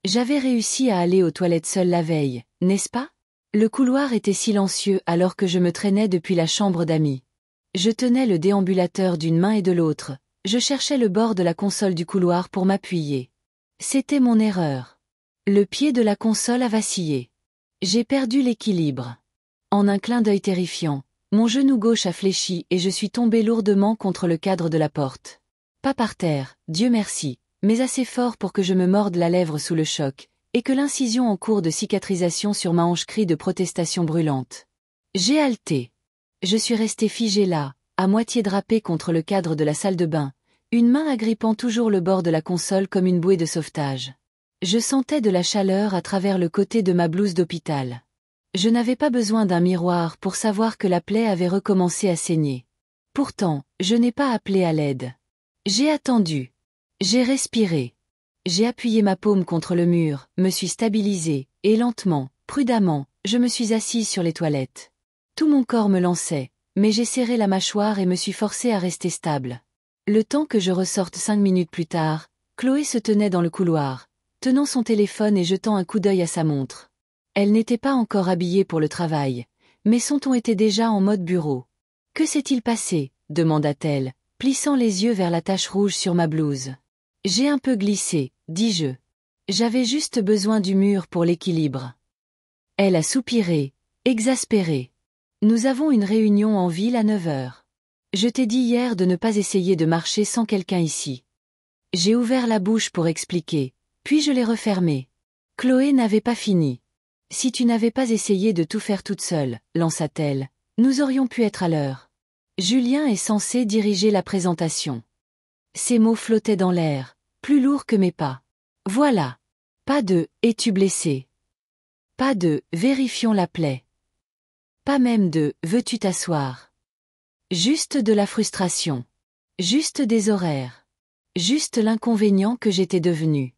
J'avais réussi à aller aux toilettes seule la veille, n'est-ce pas ? Le couloir était silencieux alors que je me traînais depuis la chambre d'amis. Je tenais le déambulateur d'une main et de l'autre, je cherchais le bord de la console du couloir pour m'appuyer. C'était mon erreur. Le pied de la console a vacillé. J'ai perdu l'équilibre. En un clin d'œil terrifiant, mon genou gauche a fléchi et je suis tombée lourdement contre le cadre de la porte. Pas par terre, Dieu merci, mais assez fort pour que je me morde la lèvre sous le choc, et que l'incision en cours de cicatrisation sur ma hanche crie de protestation brûlante. J'ai haleté. Je suis restée figée là, à moitié drapée contre le cadre de la salle de bain, une main agrippant toujours le bord de la console comme une bouée de sauvetage. Je sentais de la chaleur à travers le côté de ma blouse d'hôpital. Je n'avais pas besoin d'un miroir pour savoir que la plaie avait recommencé à saigner. Pourtant, je n'ai pas appelé à l'aide. J'ai attendu. J'ai respiré. J'ai appuyé ma paume contre le mur, me suis stabilisée, et lentement, prudemment, je me suis assise sur les toilettes. Tout mon corps me lançait, mais j'ai serré la mâchoire et me suis forcée à rester stable. Le temps que je ressorte 5 minutes plus tard, Chloé se tenait dans le couloir, tenant son téléphone et jetant un coup d'œil à sa montre. Elle n'était pas encore habillée pour le travail, mais son ton était déjà en mode bureau. « Que s'est-il passé ?» demanda-t-elle, plissant les yeux vers la tache rouge sur ma blouse. « J'ai un peu glissé, dis-je. J'avais juste besoin du mur pour l'équilibre. » Elle a soupiré, exaspérée. « Nous avons une réunion en ville à 9 heures. Je t'ai dit hier de ne pas essayer de marcher sans quelqu'un ici. » J'ai ouvert la bouche pour expliquer, puis je l'ai refermée. Chloé n'avait pas fini. « Si tu n'avais pas essayé de tout faire toute seule, lança-t-elle, nous aurions pu être à l'heure. Julien est censé diriger la présentation. » Ces mots flottaient dans l'air, plus lourds que mes pas. Voilà. Pas de « es-tu blessé ?» Pas de « vérifions la plaie ?» Pas même de « veux-tu t'asseoir ?» Juste de la frustration. Juste des horaires. Juste l'inconvénient que j'étais devenue.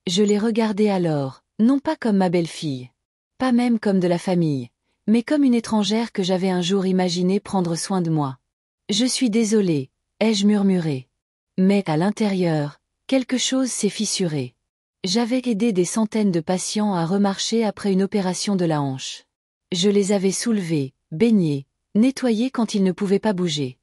Je l'ai regardée alors, non pas comme ma belle-fille. Pas même comme de la famille, mais comme une étrangère que j'avais un jour imaginé prendre soin de moi. « Je suis désolée », ai-je murmuré. Mais à l'intérieur, quelque chose s'est fissuré. J'avais aidé des centaines de patients à remarcher après une opération de la hanche. Je les avais soulevés, baignés, nettoyés quand ils ne pouvaient pas bouger.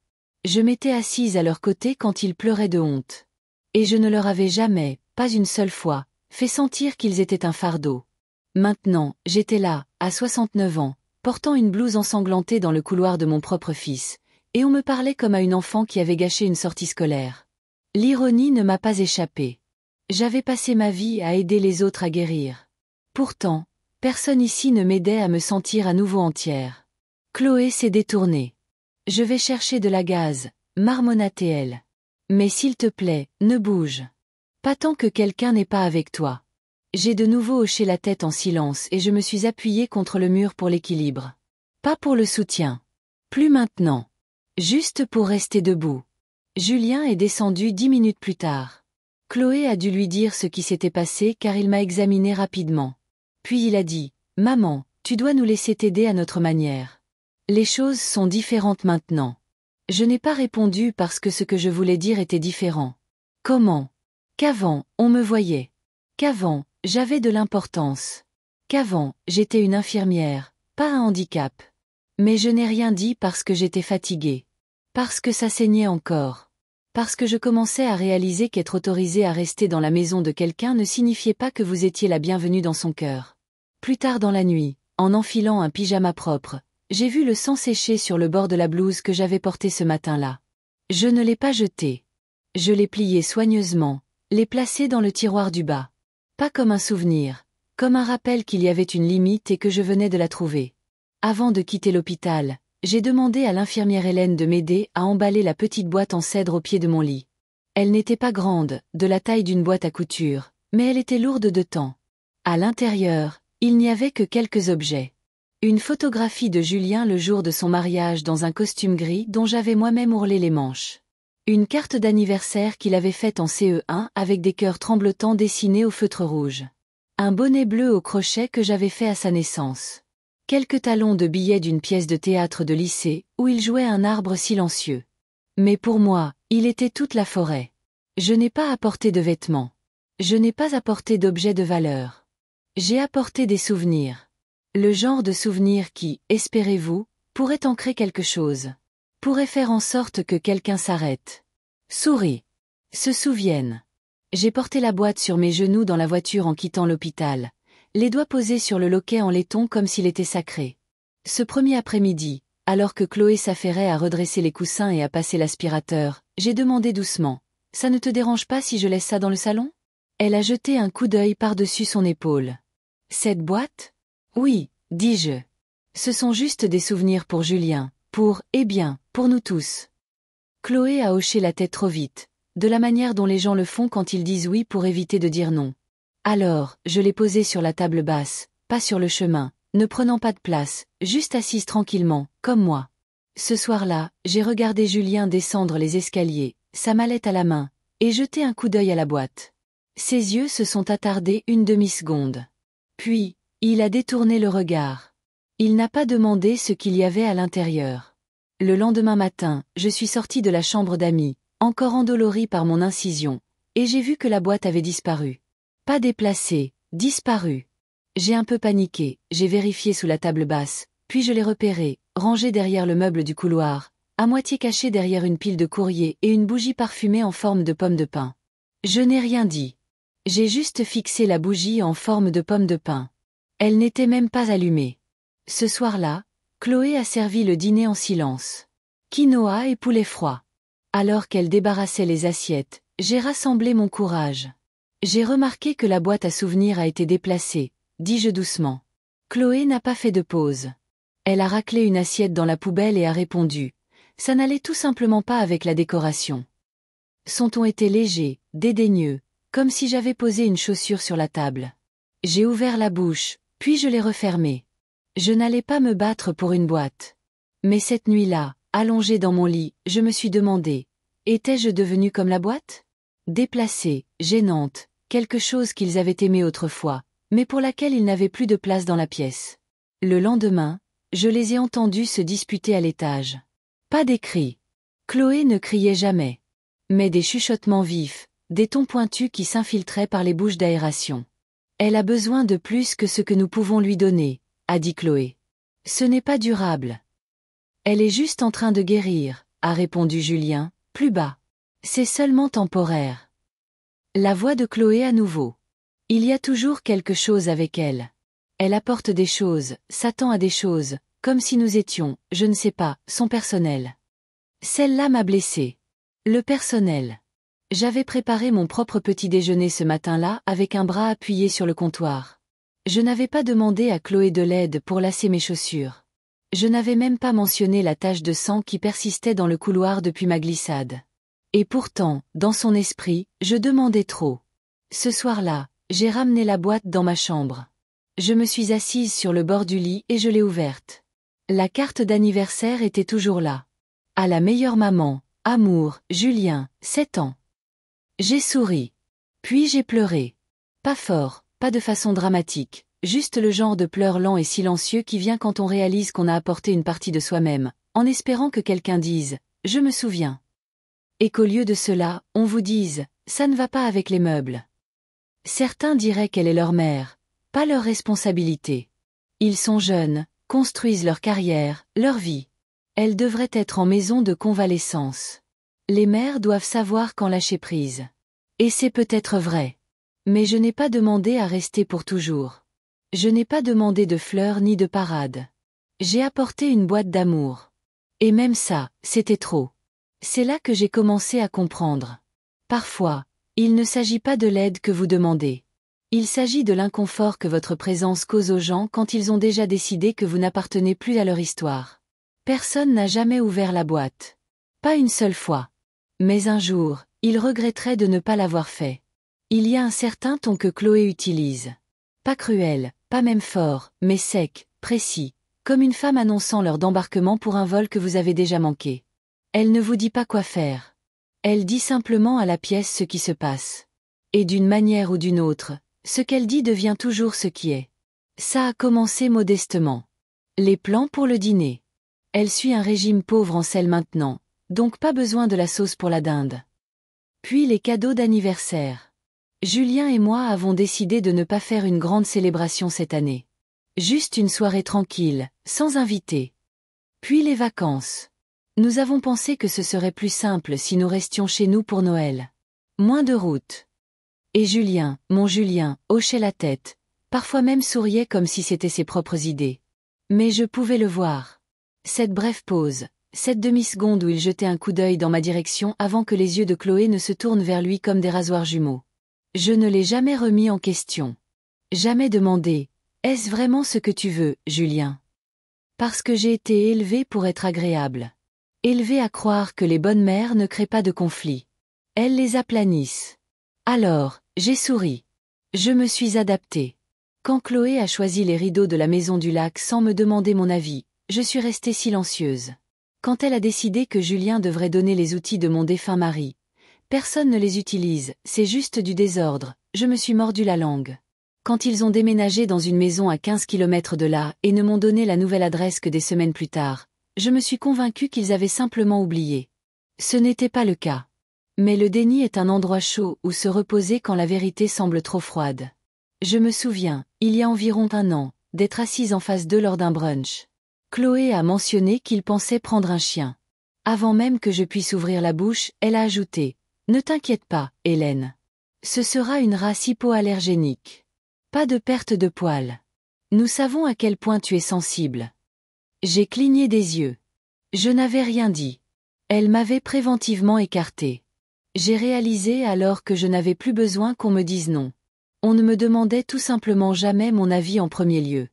Je m'étais assise à leur côté quand ils pleuraient de honte. Et je ne leur avais jamais, pas une seule fois, fait sentir qu'ils étaient un fardeau. Maintenant, j'étais là, à 69 ans, portant une blouse ensanglantée dans le couloir de mon propre fils, et on me parlait comme à une enfant qui avait gâché une sortie scolaire. L'ironie ne m'a pas échappé. J'avais passé ma vie à aider les autres à guérir. Pourtant, personne ici ne m'aidait à me sentir à nouveau entière. Chloé s'est détournée. « Je vais chercher de la gaze », marmonna-t-elle. « Mais s'il te plaît, ne bouge. Pas tant que quelqu'un n'est pas avec toi. » J'ai de nouveau hoché la tête en silence et je me suis appuyée contre le mur pour l'équilibre. Pas pour le soutien. Plus maintenant. Juste pour rester debout. Julien est descendu 10 minutes plus tard. Chloé a dû lui dire ce qui s'était passé car il m'a examiné rapidement. Puis il a dit, « Maman, tu dois nous laisser t'aider à notre manière. Les choses sont différentes maintenant. » Je n'ai pas répondu parce que ce que je voulais dire était différent. Comment? Qu'avant, on me voyait. Qu'avant, j'avais de l'importance. Qu'avant, j'étais une infirmière, pas un handicap. Mais je n'ai rien dit parce que j'étais fatiguée. Parce que ça saignait encore. Parce que je commençais à réaliser qu'être autorisée à rester dans la maison de quelqu'un ne signifiait pas que vous étiez la bienvenue dans son cœur. Plus tard dans la nuit, en enfilant un pyjama propre, j'ai vu le sang sécher sur le bord de la blouse que j'avais portée ce matin-là. Je ne l'ai pas jeté. Je l'ai plié soigneusement, l'ai placé dans le tiroir du bas. Pas comme un souvenir, comme un rappel qu'il y avait une limite et que je venais de la trouver. Avant de quitter l'hôpital, j'ai demandé à l'infirmière Hélène de m'aider à emballer la petite boîte en cèdre au pied de mon lit. Elle n'était pas grande, de la taille d'une boîte à couture, mais elle était lourde de temps. À l'intérieur, il n'y avait que quelques objets. Une photographie de Julien le jour de son mariage dans un costume gris dont j'avais moi-même ourlé les manches. Une carte d'anniversaire qu'il avait faite en CE1 avec des cœurs tremblotants dessinés au feutre rouge. Un bonnet bleu au crochet que j'avais fait à sa naissance. Quelques talons de billets d'une pièce de théâtre de lycée où il jouait un arbre silencieux. Mais pour moi, il était toute la forêt. Je n'ai pas apporté de vêtements. Je n'ai pas apporté d'objets de valeur. J'ai apporté des souvenirs. Le genre de souvenirs qui, espérez-vous, pourrait ancrer quelque chose. Pourrait faire en sorte que quelqu'un s'arrête. Sourit. Se souvienne. J'ai porté la boîte sur mes genoux dans la voiture en quittant l'hôpital, les doigts posés sur le loquet en laiton comme s'il était sacré. Ce premier après-midi, alors que Chloé s'affairait à redresser les coussins et à passer l'aspirateur, j'ai demandé doucement, « Ça ne te dérange pas si je laisse ça dans le salon ?» Elle a jeté un coup d'œil par-dessus son épaule. « Cette boîte ? » ?»« Oui, dis-je. Ce sont juste des souvenirs pour Julien, pour nous tous. » Chloé a hoché la tête trop vite, de la manière dont les gens le font quand ils disent oui pour éviter de dire non. Alors, je l'ai posée sur la table basse, pas sur le chemin, ne prenant pas de place, juste assise tranquillement, comme moi. Ce soir-là, j'ai regardé Julien descendre les escaliers, sa mallette à la main, et jeter un coup d'œil à la boîte. Ses yeux se sont attardés une demi-seconde. Puis, il a détourné le regard. Il n'a pas demandé ce qu'il y avait à l'intérieur. Le lendemain matin, je suis sortie de la chambre d'amis, encore endolorie par mon incision, et j'ai vu que la boîte avait disparu. Pas déplacée, disparue. J'ai un peu paniqué, j'ai vérifié sous la table basse, puis je l'ai repéré, rangé derrière le meuble du couloir, à moitié caché derrière une pile de courrier et une bougie parfumée en forme de pomme de pin. Je n'ai rien dit. J'ai juste fixé la bougie en forme de pomme de pin. Elle n'était même pas allumée. Ce soir-là, Chloé a servi le dîner en silence. Quinoa et poulet froid. Alors qu'elle débarrassait les assiettes, j'ai rassemblé mon courage. J'ai remarqué que la boîte à souvenirs a été déplacée, dis-je doucement. Chloé n'a pas fait de pause. Elle a raclé une assiette dans la poubelle et a répondu. Ça n'allait tout simplement pas avec la décoration. Son ton était léger, dédaigneux, comme si j'avais posé une chaussure sur la table. J'ai ouvert la bouche, puis je l'ai refermée. Je n'allais pas me battre pour une boîte. Mais cette nuit-là, allongée dans mon lit, je me suis demandé, étais-je devenue comme la boîte? Déplacée, gênante, quelque chose qu'ils avaient aimé autrefois, mais pour laquelle ils n'avaient plus de place dans la pièce. Le lendemain, je les ai entendus se disputer à l'étage. Pas des cris. Chloé ne criait jamais. Mais des chuchotements vifs, des tons pointus qui s'infiltraient par les bouches d'aération. Elle a besoin de plus que ce que nous pouvons lui donner, a dit Chloé. Ce n'est pas durable. Elle est juste en train de guérir, a répondu Julien, plus bas. C'est seulement temporaire. La voix de Chloé à nouveau. Il y a toujours quelque chose avec elle. Elle apporte des choses, s'attend à des choses, comme si nous étions, je ne sais pas, son personnel. Celle-là m'a blessée. Le personnel. J'avais préparé mon propre petit déjeuner ce matin-là avec un bras appuyé sur le comptoir. Je n'avais pas demandé à Chloé de l'aide pour lasser mes chaussures. Je n'avais même pas mentionné la tache de sang qui persistait dans le couloir depuis ma glissade. Et pourtant, dans son esprit, je demandais trop. Ce soir-là, j'ai ramené la boîte dans ma chambre. Je me suis assise sur le bord du lit et je l'ai ouverte. La carte d'anniversaire était toujours là. À la meilleure maman, amour, Julien, 7 ans. J'ai souri. Puis j'ai pleuré. Pas fort, pas de façon dramatique, juste le genre de pleurs lent et silencieux qui vient quand on réalise qu'on a apporté une partie de soi-même, en espérant que quelqu'un dise « je me souviens ». Et qu'au lieu de cela, on vous dise « ça ne va pas avec les meubles ». Certains diraient qu'elle est leur mère, pas leur responsabilité. Ils sont jeunes, construisent leur carrière, leur vie. Elle devrait être en maison de convalescence. Les mères doivent savoir quand lâcher prise. Et c'est peut-être vrai. Mais je n'ai pas demandé à rester pour toujours. Je n'ai pas demandé de fleurs ni de parade. J'ai apporté une boîte d'amour. Et même ça, c'était trop. C'est là que j'ai commencé à comprendre. Parfois, il ne s'agit pas de l'aide que vous demandez. Il s'agit de l'inconfort que votre présence cause aux gens quand ils ont déjà décidé que vous n'appartenez plus à leur histoire. Personne n'a jamais ouvert la boîte. Pas une seule fois. Mais un jour, ils regretteraient de ne pas l'avoir fait. Il y a un certain ton que Chloé utilise. Pas cruel, pas même fort, mais sec, précis, comme une femme annonçant l'heure d'embarquement pour un vol que vous avez déjà manqué. Elle ne vous dit pas quoi faire. Elle dit simplement à la pièce ce qui se passe. Et d'une manière ou d'une autre, ce qu'elle dit devient toujours ce qui est. Ça a commencé modestement. Les plans pour le dîner. Elle suit un régime pauvre en sel maintenant, donc pas besoin de la sauce pour la dinde. Puis les cadeaux d'anniversaire. Julien et moi avons décidé de ne pas faire une grande célébration cette année. Juste une soirée tranquille, sans invités. Puis les vacances. Nous avons pensé que ce serait plus simple si nous restions chez nous pour Noël. Moins de route. Et Julien, mon Julien, hochait la tête, parfois même souriait comme si c'était ses propres idées. Mais je pouvais le voir. Cette brève pause, cette demi-seconde où il jetait un coup d'œil dans ma direction avant que les yeux de Chloé ne se tournent vers lui comme des rasoirs jumeaux. Je ne l'ai jamais remis en question. Jamais demandé « Est-ce vraiment ce que tu veux, Julien ?» Parce que j'ai été élevée pour être agréable. Élevée à croire que les bonnes mères ne créent pas de conflits. Elles les aplanissent. Alors, j'ai souri. Je me suis adaptée. Quand Chloé a choisi les rideaux de la maison du lac sans me demander mon avis, je suis restée silencieuse. Quand elle a décidé que Julien devrait donner les outils de mon défunt mari, personne ne les utilise, c'est juste du désordre, je me suis mordu la langue. Quand ils ont déménagé dans une maison à 15 kilomètres de là et ne m'ont donné la nouvelle adresse que des semaines plus tard, je me suis convaincue qu'ils avaient simplement oublié. Ce n'était pas le cas. Mais le déni est un endroit chaud où se reposer quand la vérité semble trop froide. Je me souviens, il y a environ 1 an, d'être assise en face d'eux lors d'un brunch. Chloé a mentionné qu'il pensait prendre un chien. Avant même que je puisse ouvrir la bouche, elle a ajouté « Ne t'inquiète pas, Hélène. Ce sera une race hypoallergénique. Pas de perte de poils. Nous savons à quel point tu es sensible. » J'ai cligné des yeux. Je n'avais rien dit. Elle m'avait préventivement écarté. J'ai réalisé alors que je n'avais plus besoin qu'on me dise non. On ne me demandait tout simplement jamais mon avis en premier lieu.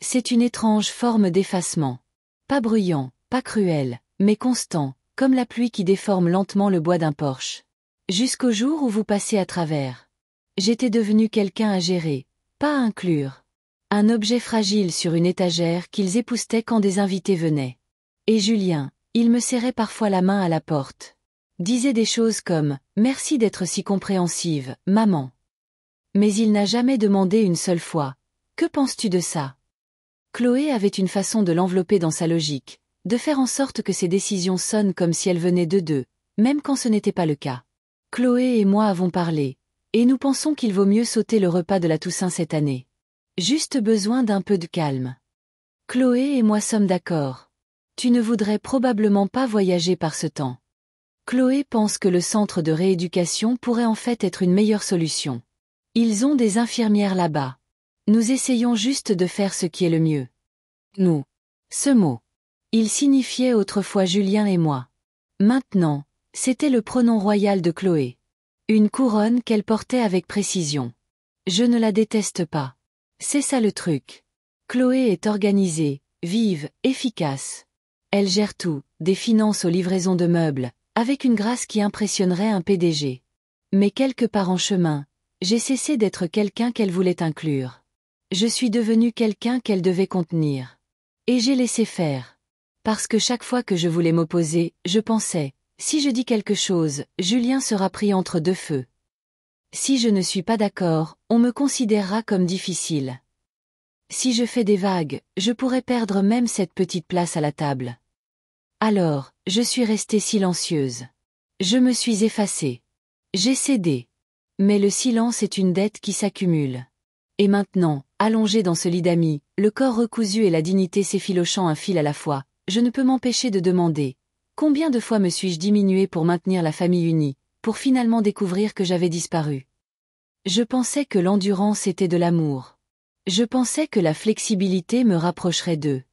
C'est une étrange forme d'effacement. Pas bruyant, pas cruel, mais constant, comme la pluie qui déforme lentement le bois d'un porche. Jusqu'au jour où vous passez à travers. J'étais devenu quelqu'un à gérer, pas à inclure. Un objet fragile sur une étagère qu'ils époussetaient quand des invités venaient. Et Julien, il me serrait parfois la main à la porte. Disait des choses comme « Merci d'être si compréhensive, maman ». Mais il n'a jamais demandé une seule fois « Que penses-tu de ça ?» Chloé avait une façon de l'envelopper dans sa logique, de faire en sorte que ses décisions sonnent comme si elles venaient d'eux, même quand ce n'était pas le cas. Chloé et moi avons parlé, et nous pensons qu'il vaut mieux sauter le repas de la Toussaint cette année. Juste besoin d'un peu de calme. Chloé et moi sommes d'accord. Tu ne voudrais probablement pas voyager par ce temps. Chloé pense que le centre de rééducation pourrait en fait être une meilleure solution. Ils ont des infirmières là-bas. Nous essayons juste de faire ce qui est le mieux. Nous. Ce mot. Il signifiait autrefois Julien et moi. Maintenant, c'était le pronom royal de Chloé. Une couronne qu'elle portait avec précision. Je ne la déteste pas. C'est ça le truc. Chloé est organisée, vive, efficace. Elle gère tout, des finances aux livraisons de meubles, avec une grâce qui impressionnerait un PDG. Mais quelque part en chemin, j'ai cessé d'être quelqu'un qu'elle voulait inclure. Je suis devenu quelqu'un qu'elle devait contenir. Et j'ai laissé faire. Parce que chaque fois que je voulais m'opposer, je pensais, si je dis quelque chose, Julien sera pris entre deux feux. Si je ne suis pas d'accord, on me considérera comme difficile. Si je fais des vagues, je pourrais perdre même cette petite place à la table. Alors, je suis restée silencieuse. Je me suis effacée. J'ai cédé. Mais le silence est une dette qui s'accumule. Et maintenant, allongée dans ce lit d'amis, le corps recousu et la dignité s'effilochant un fil à la fois, je ne peux m'empêcher de demander, combien de fois me suis-je diminuée pour maintenir la famille unie, pour finalement découvrir que j'avais disparu. Je pensais que l'endurance était de l'amour. Je pensais que la flexibilité me rapprocherait d'eux.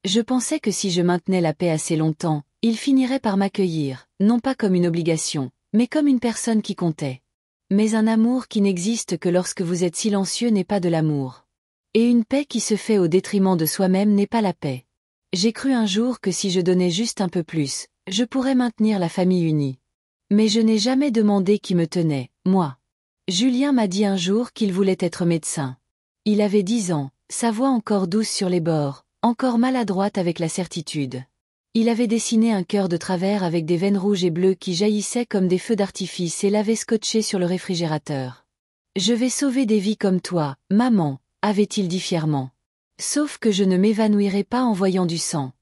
Je pensais que si je maintenais la paix assez longtemps, ils finiraient par m'accueillir, non pas comme une obligation, mais comme une personne qui comptait. Mais un amour qui n'existe que lorsque vous êtes silencieux n'est pas de l'amour. Et une paix qui se fait au détriment de soi-même n'est pas la paix. J'ai cru un jour que si je donnais juste un peu plus, je pourrais maintenir la famille unie. Mais je n'ai jamais demandé qui me tenait, moi. Julien m'a dit un jour qu'il voulait être médecin. Il avait 10 ans, sa voix encore douce sur les bords, encore maladroite avec la certitude. Il avait dessiné un cœur de travers avec des veines rouges et bleues qui jaillissaient comme des feux d'artifice et l'avait scotché sur le réfrigérateur. « Je vais sauver des vies comme toi, maman », avait-il dit fièrement. Sauf que je ne m'évanouirai pas en voyant du sang.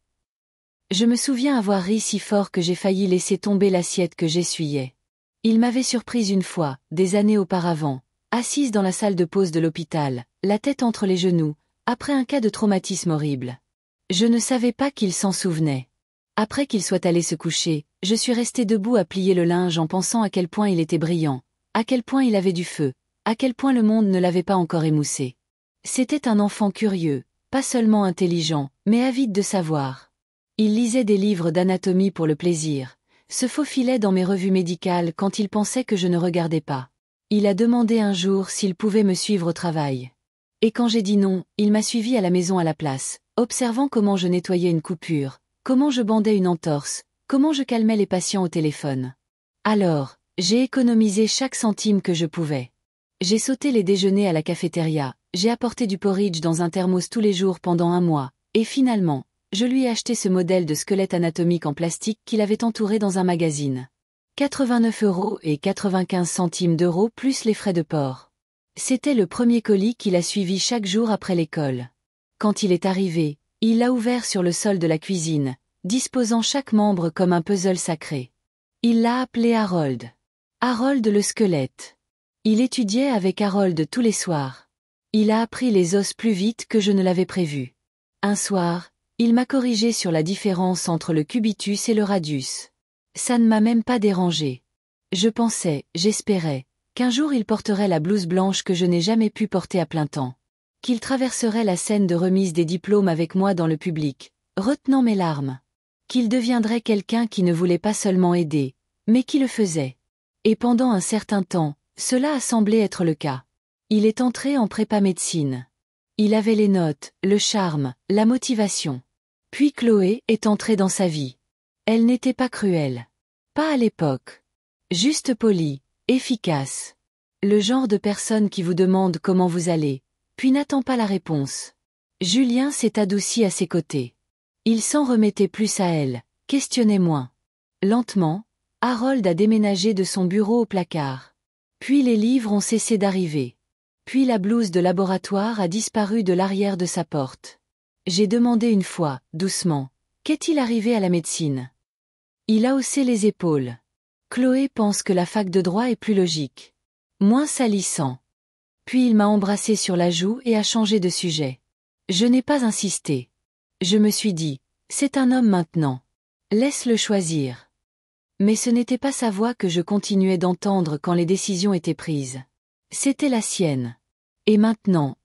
Je me souviens avoir ri si fort que j'ai failli laisser tomber l'assiette que j'essuyais. Il m'avait surprise une fois, des années auparavant, assise dans la salle de pause de l'hôpital, la tête entre les genoux, après un cas de traumatisme horrible. Je ne savais pas qu'il s'en souvenait. Après qu'il soit allé se coucher, je suis restée debout à plier le linge en pensant à quel point il était brillant, à quel point il avait du feu, à quel point le monde ne l'avait pas encore émoussé. C'était un enfant curieux, pas seulement intelligent, mais avide de savoir. Il lisait des livres d'anatomie pour le plaisir, se faufilait dans mes revues médicales quand il pensait que je ne regardais pas. Il a demandé un jour s'il pouvait me suivre au travail. Et quand j'ai dit non, il m'a suivi à la maison à la place, observant comment je nettoyais une coupure, comment je bandais une entorse, comment je calmais les patients au téléphone. Alors, j'ai économisé chaque centime que je pouvais. J'ai sauté les déjeuners à la cafétéria, j'ai apporté du porridge dans un thermos tous les jours pendant 1 mois, et finalement, je lui ai acheté ce modèle de squelette anatomique en plastique qu'il avait entouré dans un magazine. 89,95 € plus les frais de port. C'était le premier colis qu'il a suivi chaque jour après l'école. Quand il est arrivé, il l'a ouvert sur le sol de la cuisine, disposant chaque membre comme un puzzle sacré. Il l'a appelé Harold. Harold le squelette. Il étudiait avec Harold tous les soirs. Il a appris les os plus vite que je ne l'avais prévu. Un soir, Il m'a corrigé sur la différence entre le cubitus et le radius. Ça ne m'a même pas dérangé. Je pensais, j'espérais, qu'un jour il porterait la blouse blanche que je n'ai jamais pu porter à plein temps. Qu'il traverserait la scène de remise des diplômes avec moi dans le public, retenant mes larmes. Qu'il deviendrait quelqu'un qui ne voulait pas seulement aider, mais qui le faisait. Et pendant un certain temps, cela a semblé être le cas. Il est entré en prépa médecine. Il avait les notes, le charme, la motivation. Puis Chloé est entrée dans sa vie. Elle n'était pas cruelle. Pas à l'époque. Juste polie, efficace. Le genre de personne qui vous demande comment vous allez, puis n'attend pas la réponse. Julien s'est adouci à ses côtés. Il s'en remettait plus à elle, questionnait moins. Lentement, Harold a déménagé de son bureau au placard. Puis les livres ont cessé d'arriver. Puis la blouse de laboratoire a disparu de l'arrière de sa porte. J'ai demandé une fois, doucement, qu'est-il arrivé à la médecine? Il a haussé les épaules. Chloé pense que la fac de droit est plus logique. Moins salissant. Puis il m'a embrassé sur la joue et a changé de sujet. Je n'ai pas insisté. Je me suis dit, c'est un homme maintenant. Laisse-le choisir. Mais ce n'était pas sa voix que je continuais d'entendre quand les décisions étaient prises. C'était la sienne. Et maintenant,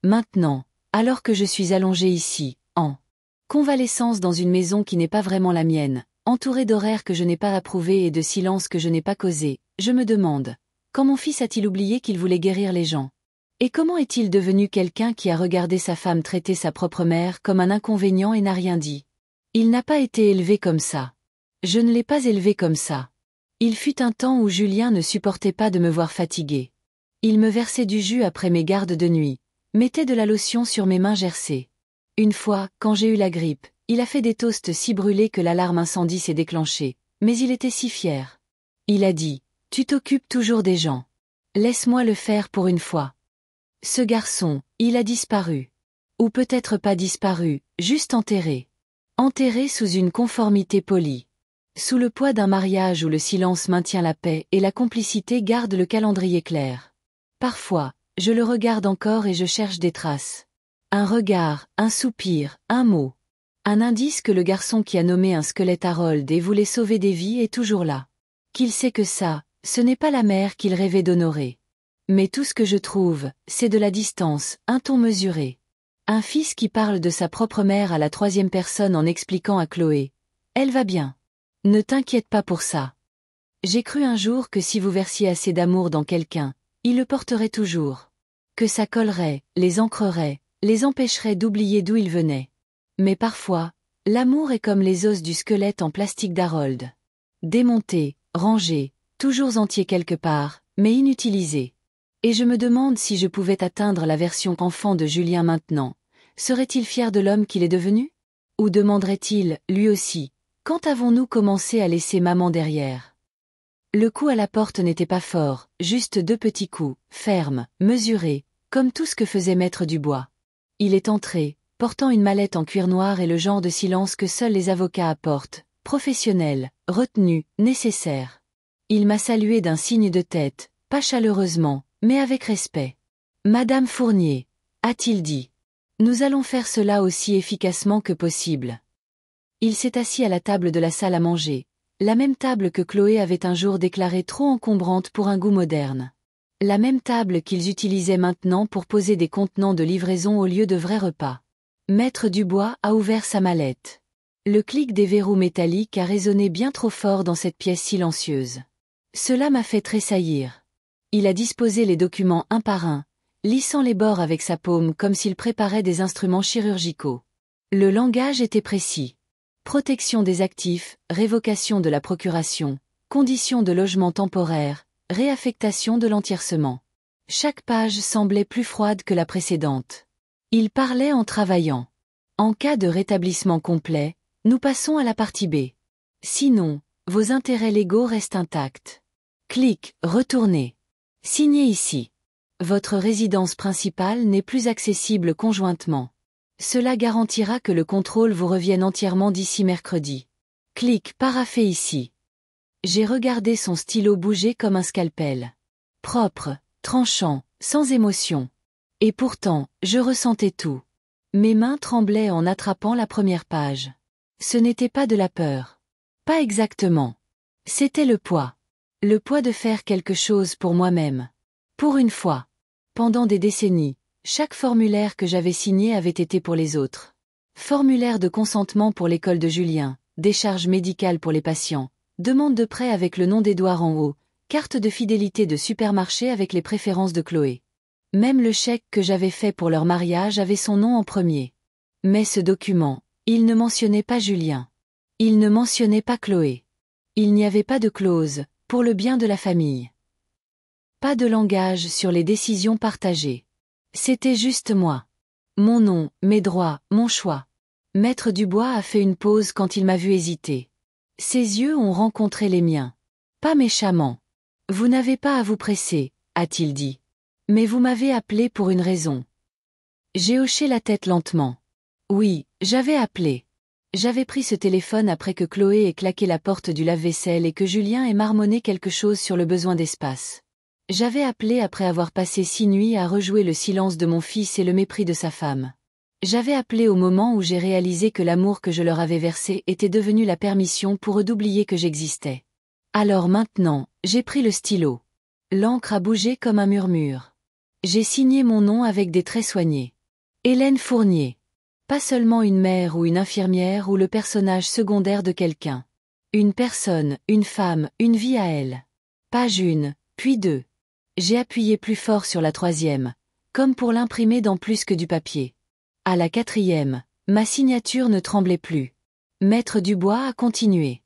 alors que je suis allongée ici, en convalescence dans une maison qui n'est pas vraiment la mienne, entourée d'horaires que je n'ai pas approuvés et de silences que je n'ai pas causés, je me demande, quand mon fils a-t-il oublié qu'il voulait guérir les gens? Et comment est-il devenu quelqu'un qui a regardé sa femme traiter sa propre mère comme un inconvénient et n'a rien dit? Il n'a pas été élevé comme ça. Je ne l'ai pas élevé comme ça. Il fut un temps où Julien ne supportait pas de me voir fatiguée. Il me versait du jus après mes gardes de nuit, mettait de la lotion sur mes mains gercées. Une fois, quand j'ai eu la grippe, il a fait des toasts si brûlés que l'alarme incendie s'est déclenchée, mais il était si fier. Il a dit, « Tu t'occupes toujours des gens. Laisse-moi le faire pour une fois. » Ce garçon, il a disparu. Ou peut-être pas disparu, juste enterré. Enterré sous une conformité polie. Sous le poids d'un mariage où le silence maintient la paix et la complicité garde le calendrier clair. Parfois, je le regarde encore et je cherche des traces. Un regard, un soupir, un mot. Un indice que le garçon qui a nommé un squelette Harold et voulait sauver des vies est toujours là. Qu'il sait que ça, ce n'est pas la mère qu'il rêvait d'honorer. Mais tout ce que je trouve, c'est de la distance, un ton mesuré. Un fils qui parle de sa propre mère à la troisième personne en expliquant à Chloé. Elle va bien. Ne t'inquiète pas pour ça. J'ai cru un jour que si vous versiez assez d'amour dans quelqu'un, il le porterait toujours. Que ça collerait, les ancrerait, les empêcherait d'oublier d'où ils venaient. Mais parfois, l'amour est comme les os du squelette en plastique d'Harold. Démonté, rangé, toujours entier quelque part, mais inutilisé. Et je me demande si je pouvais atteindre la version enfant de Julien maintenant. Serait-il fier de l'homme qu'il est devenu? Ou demanderait-il, lui aussi, quand avons-nous commencé à laisser maman derrière? Le coup à la porte n'était pas fort, juste 2 petits coups, fermes, mesurés, comme tout ce que faisait Maître Dubois. Il est entré, portant une mallette en cuir noir et le genre de silence que seuls les avocats apportent, professionnel, retenu, nécessaire. Il m'a salué d'un signe de tête, pas chaleureusement, mais avec respect. « Madame Fournier », a-t-il dit. « Nous allons faire cela aussi efficacement que possible. » Il s'est assis à la table de la salle à manger. La même table que Chloé avait un jour déclarée trop encombrante pour un goût moderne. La même table qu'ils utilisaient maintenant pour poser des contenants de livraison au lieu de vrais repas. Maître Dubois a ouvert sa mallette. Le clic des verrous métalliques a résonné bien trop fort dans cette pièce silencieuse. Cela m'a fait tressaillir. Il a disposé les documents un par un, lissant les bords avec sa paume comme s'il préparait des instruments chirurgicaux. Le langage était précis. Protection des actifs, révocation de la procuration, conditions de logement temporaire, réaffectation de l'entiercement. Chaque page semblait plus froide que la précédente. Il parlait en travaillant. En cas de rétablissement complet, nous passons à la partie B. Sinon, vos intérêts légaux restent intacts. Clic, retournez. Signez ici. Votre résidence principale n'est plus accessible conjointement. Cela garantira que le contrôle vous revienne entièrement d'ici mercredi. Clic, paraphé ici. J'ai regardé son stylo bouger comme un scalpel. Propre, tranchant, sans émotion. Et pourtant, je ressentais tout. Mes mains tremblaient en attrapant la première page. Ce n'était pas de la peur. Pas exactement. C'était le poids. Le poids de faire quelque chose pour moi-même. Pour une fois. Pendant des décennies, chaque formulaire que j'avais signé avait été pour les autres. Formulaire de consentement pour l'école de Julien, décharge médicale pour les patients, demande de prêt avec le nom d'Édouard en haut, carte de fidélité de supermarché avec les préférences de Chloé. Même le chèque que j'avais fait pour leur mariage avait son nom en premier. Mais ce document, il ne mentionnait pas Julien. Il ne mentionnait pas Chloé. Il n'y avait pas de clause, pour le bien de la famille. Pas de langage sur les décisions partagées. C'était juste moi. Mon nom, mes droits, mon choix. Maître Dubois a fait une pause quand il m'a vu hésiter. Ses yeux ont rencontré les miens. Pas méchamment. Vous n'avez pas à vous presser, a-t-il dit. Mais vous m'avez appelé pour une raison. J'ai hoché la tête lentement. Oui, j'avais appelé. J'avais pris ce téléphone après que Chloé ait claqué la porte du lave-vaisselle et que Julien ait marmonné quelque chose sur le besoin d'espace. J'avais appelé après avoir passé 6 nuits à rejouer le silence de mon fils et le mépris de sa femme. J'avais appelé au moment où j'ai réalisé que l'amour que je leur avais versé était devenu la permission pour eux d'oublier que j'existais. Alors maintenant, j'ai pris le stylo. L'encre a bougé comme un murmure. J'ai signé mon nom avec des traits soignés. Hélène Fournier. Pas seulement une mère ou une infirmière ou le personnage secondaire de quelqu'un. Une personne, une femme, une vie à elle. Page 1, puis 2. J'ai appuyé plus fort sur la 3e, comme pour l'imprimer dans plus que du papier. À la 4e, ma signature ne tremblait plus. Maître Dubois a continué.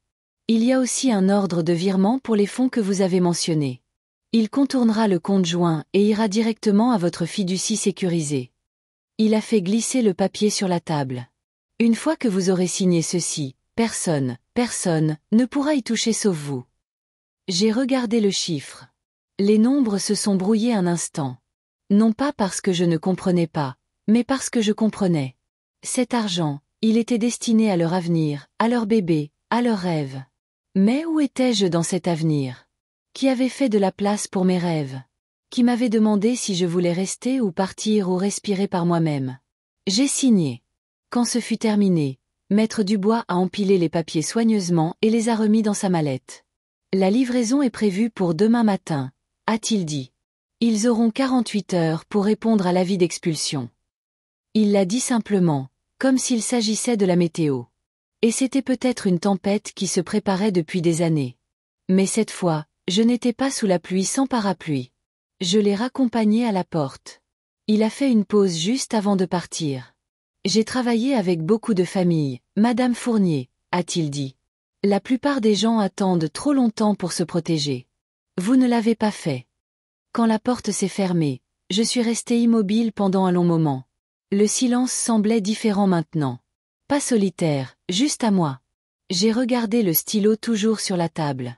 Il y a aussi un ordre de virement pour les fonds que vous avez mentionnés. Il contournera le compte joint et ira directement à votre fiducie sécurisée. Il a fait glisser le papier sur la table. Une fois que vous aurez signé ceci, personne ne pourra y toucher sauf vous. J'ai regardé le chiffre. Les nombres se sont brouillés un instant. Non pas parce que je ne comprenais pas, mais parce que je comprenais. Cet argent, il était destiné à leur avenir, à leur bébé, à leurs rêves. Mais où étais-je dans cet avenir? Qui avait fait de la place pour mes rêves? Qui m'avait demandé si je voulais rester ou partir ou respirer par moi-même? J'ai signé. Quand ce fut terminé, Maître Dubois a empilé les papiers soigneusement et les a remis dans sa mallette. La livraison est prévue pour demain matin, a-t-il dit. Ils auront 48 heures pour répondre à l'avis d'expulsion. Il l'a dit simplement, comme s'il s'agissait de la météo. Et c'était peut-être une tempête qui se préparait depuis des années. Mais cette fois, je n'étais pas sous la pluie sans parapluie. Je l'ai raccompagné à la porte. Il a fait une pause juste avant de partir. J'ai travaillé avec beaucoup de familles, Madame Fournier, a-t-il dit. La plupart des gens attendent trop longtemps pour se protéger. Vous ne l'avez pas fait. Quand la porte s'est fermée, je suis resté immobile pendant un long moment. Le silence semblait différent maintenant. Pas solitaire, juste à moi. J'ai regardé le stylo toujours sur la table.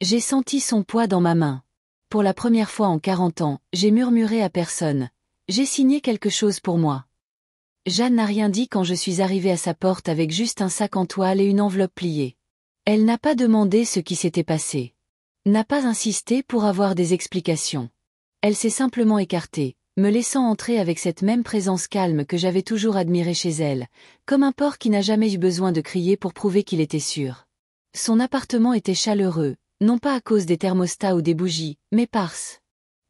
J'ai senti son poids dans ma main. Pour la première fois en 40 ans, j'ai murmuré à personne. J'ai signé quelque chose pour moi. Jeanne n'a rien dit quand je suis arrivée à sa porte avec juste un sac en toile et une enveloppe pliée. Elle n'a pas demandé ce qui s'était passé. N'a pas insisté pour avoir des explications. Elle s'est simplement écartée, me laissant entrer avec cette même présence calme que j'avais toujours admirée chez elle, comme un porc qui n'a jamais eu besoin de crier pour prouver qu'il était sûr. Son appartement était chaleureux, non pas à cause des thermostats ou des bougies, mais parce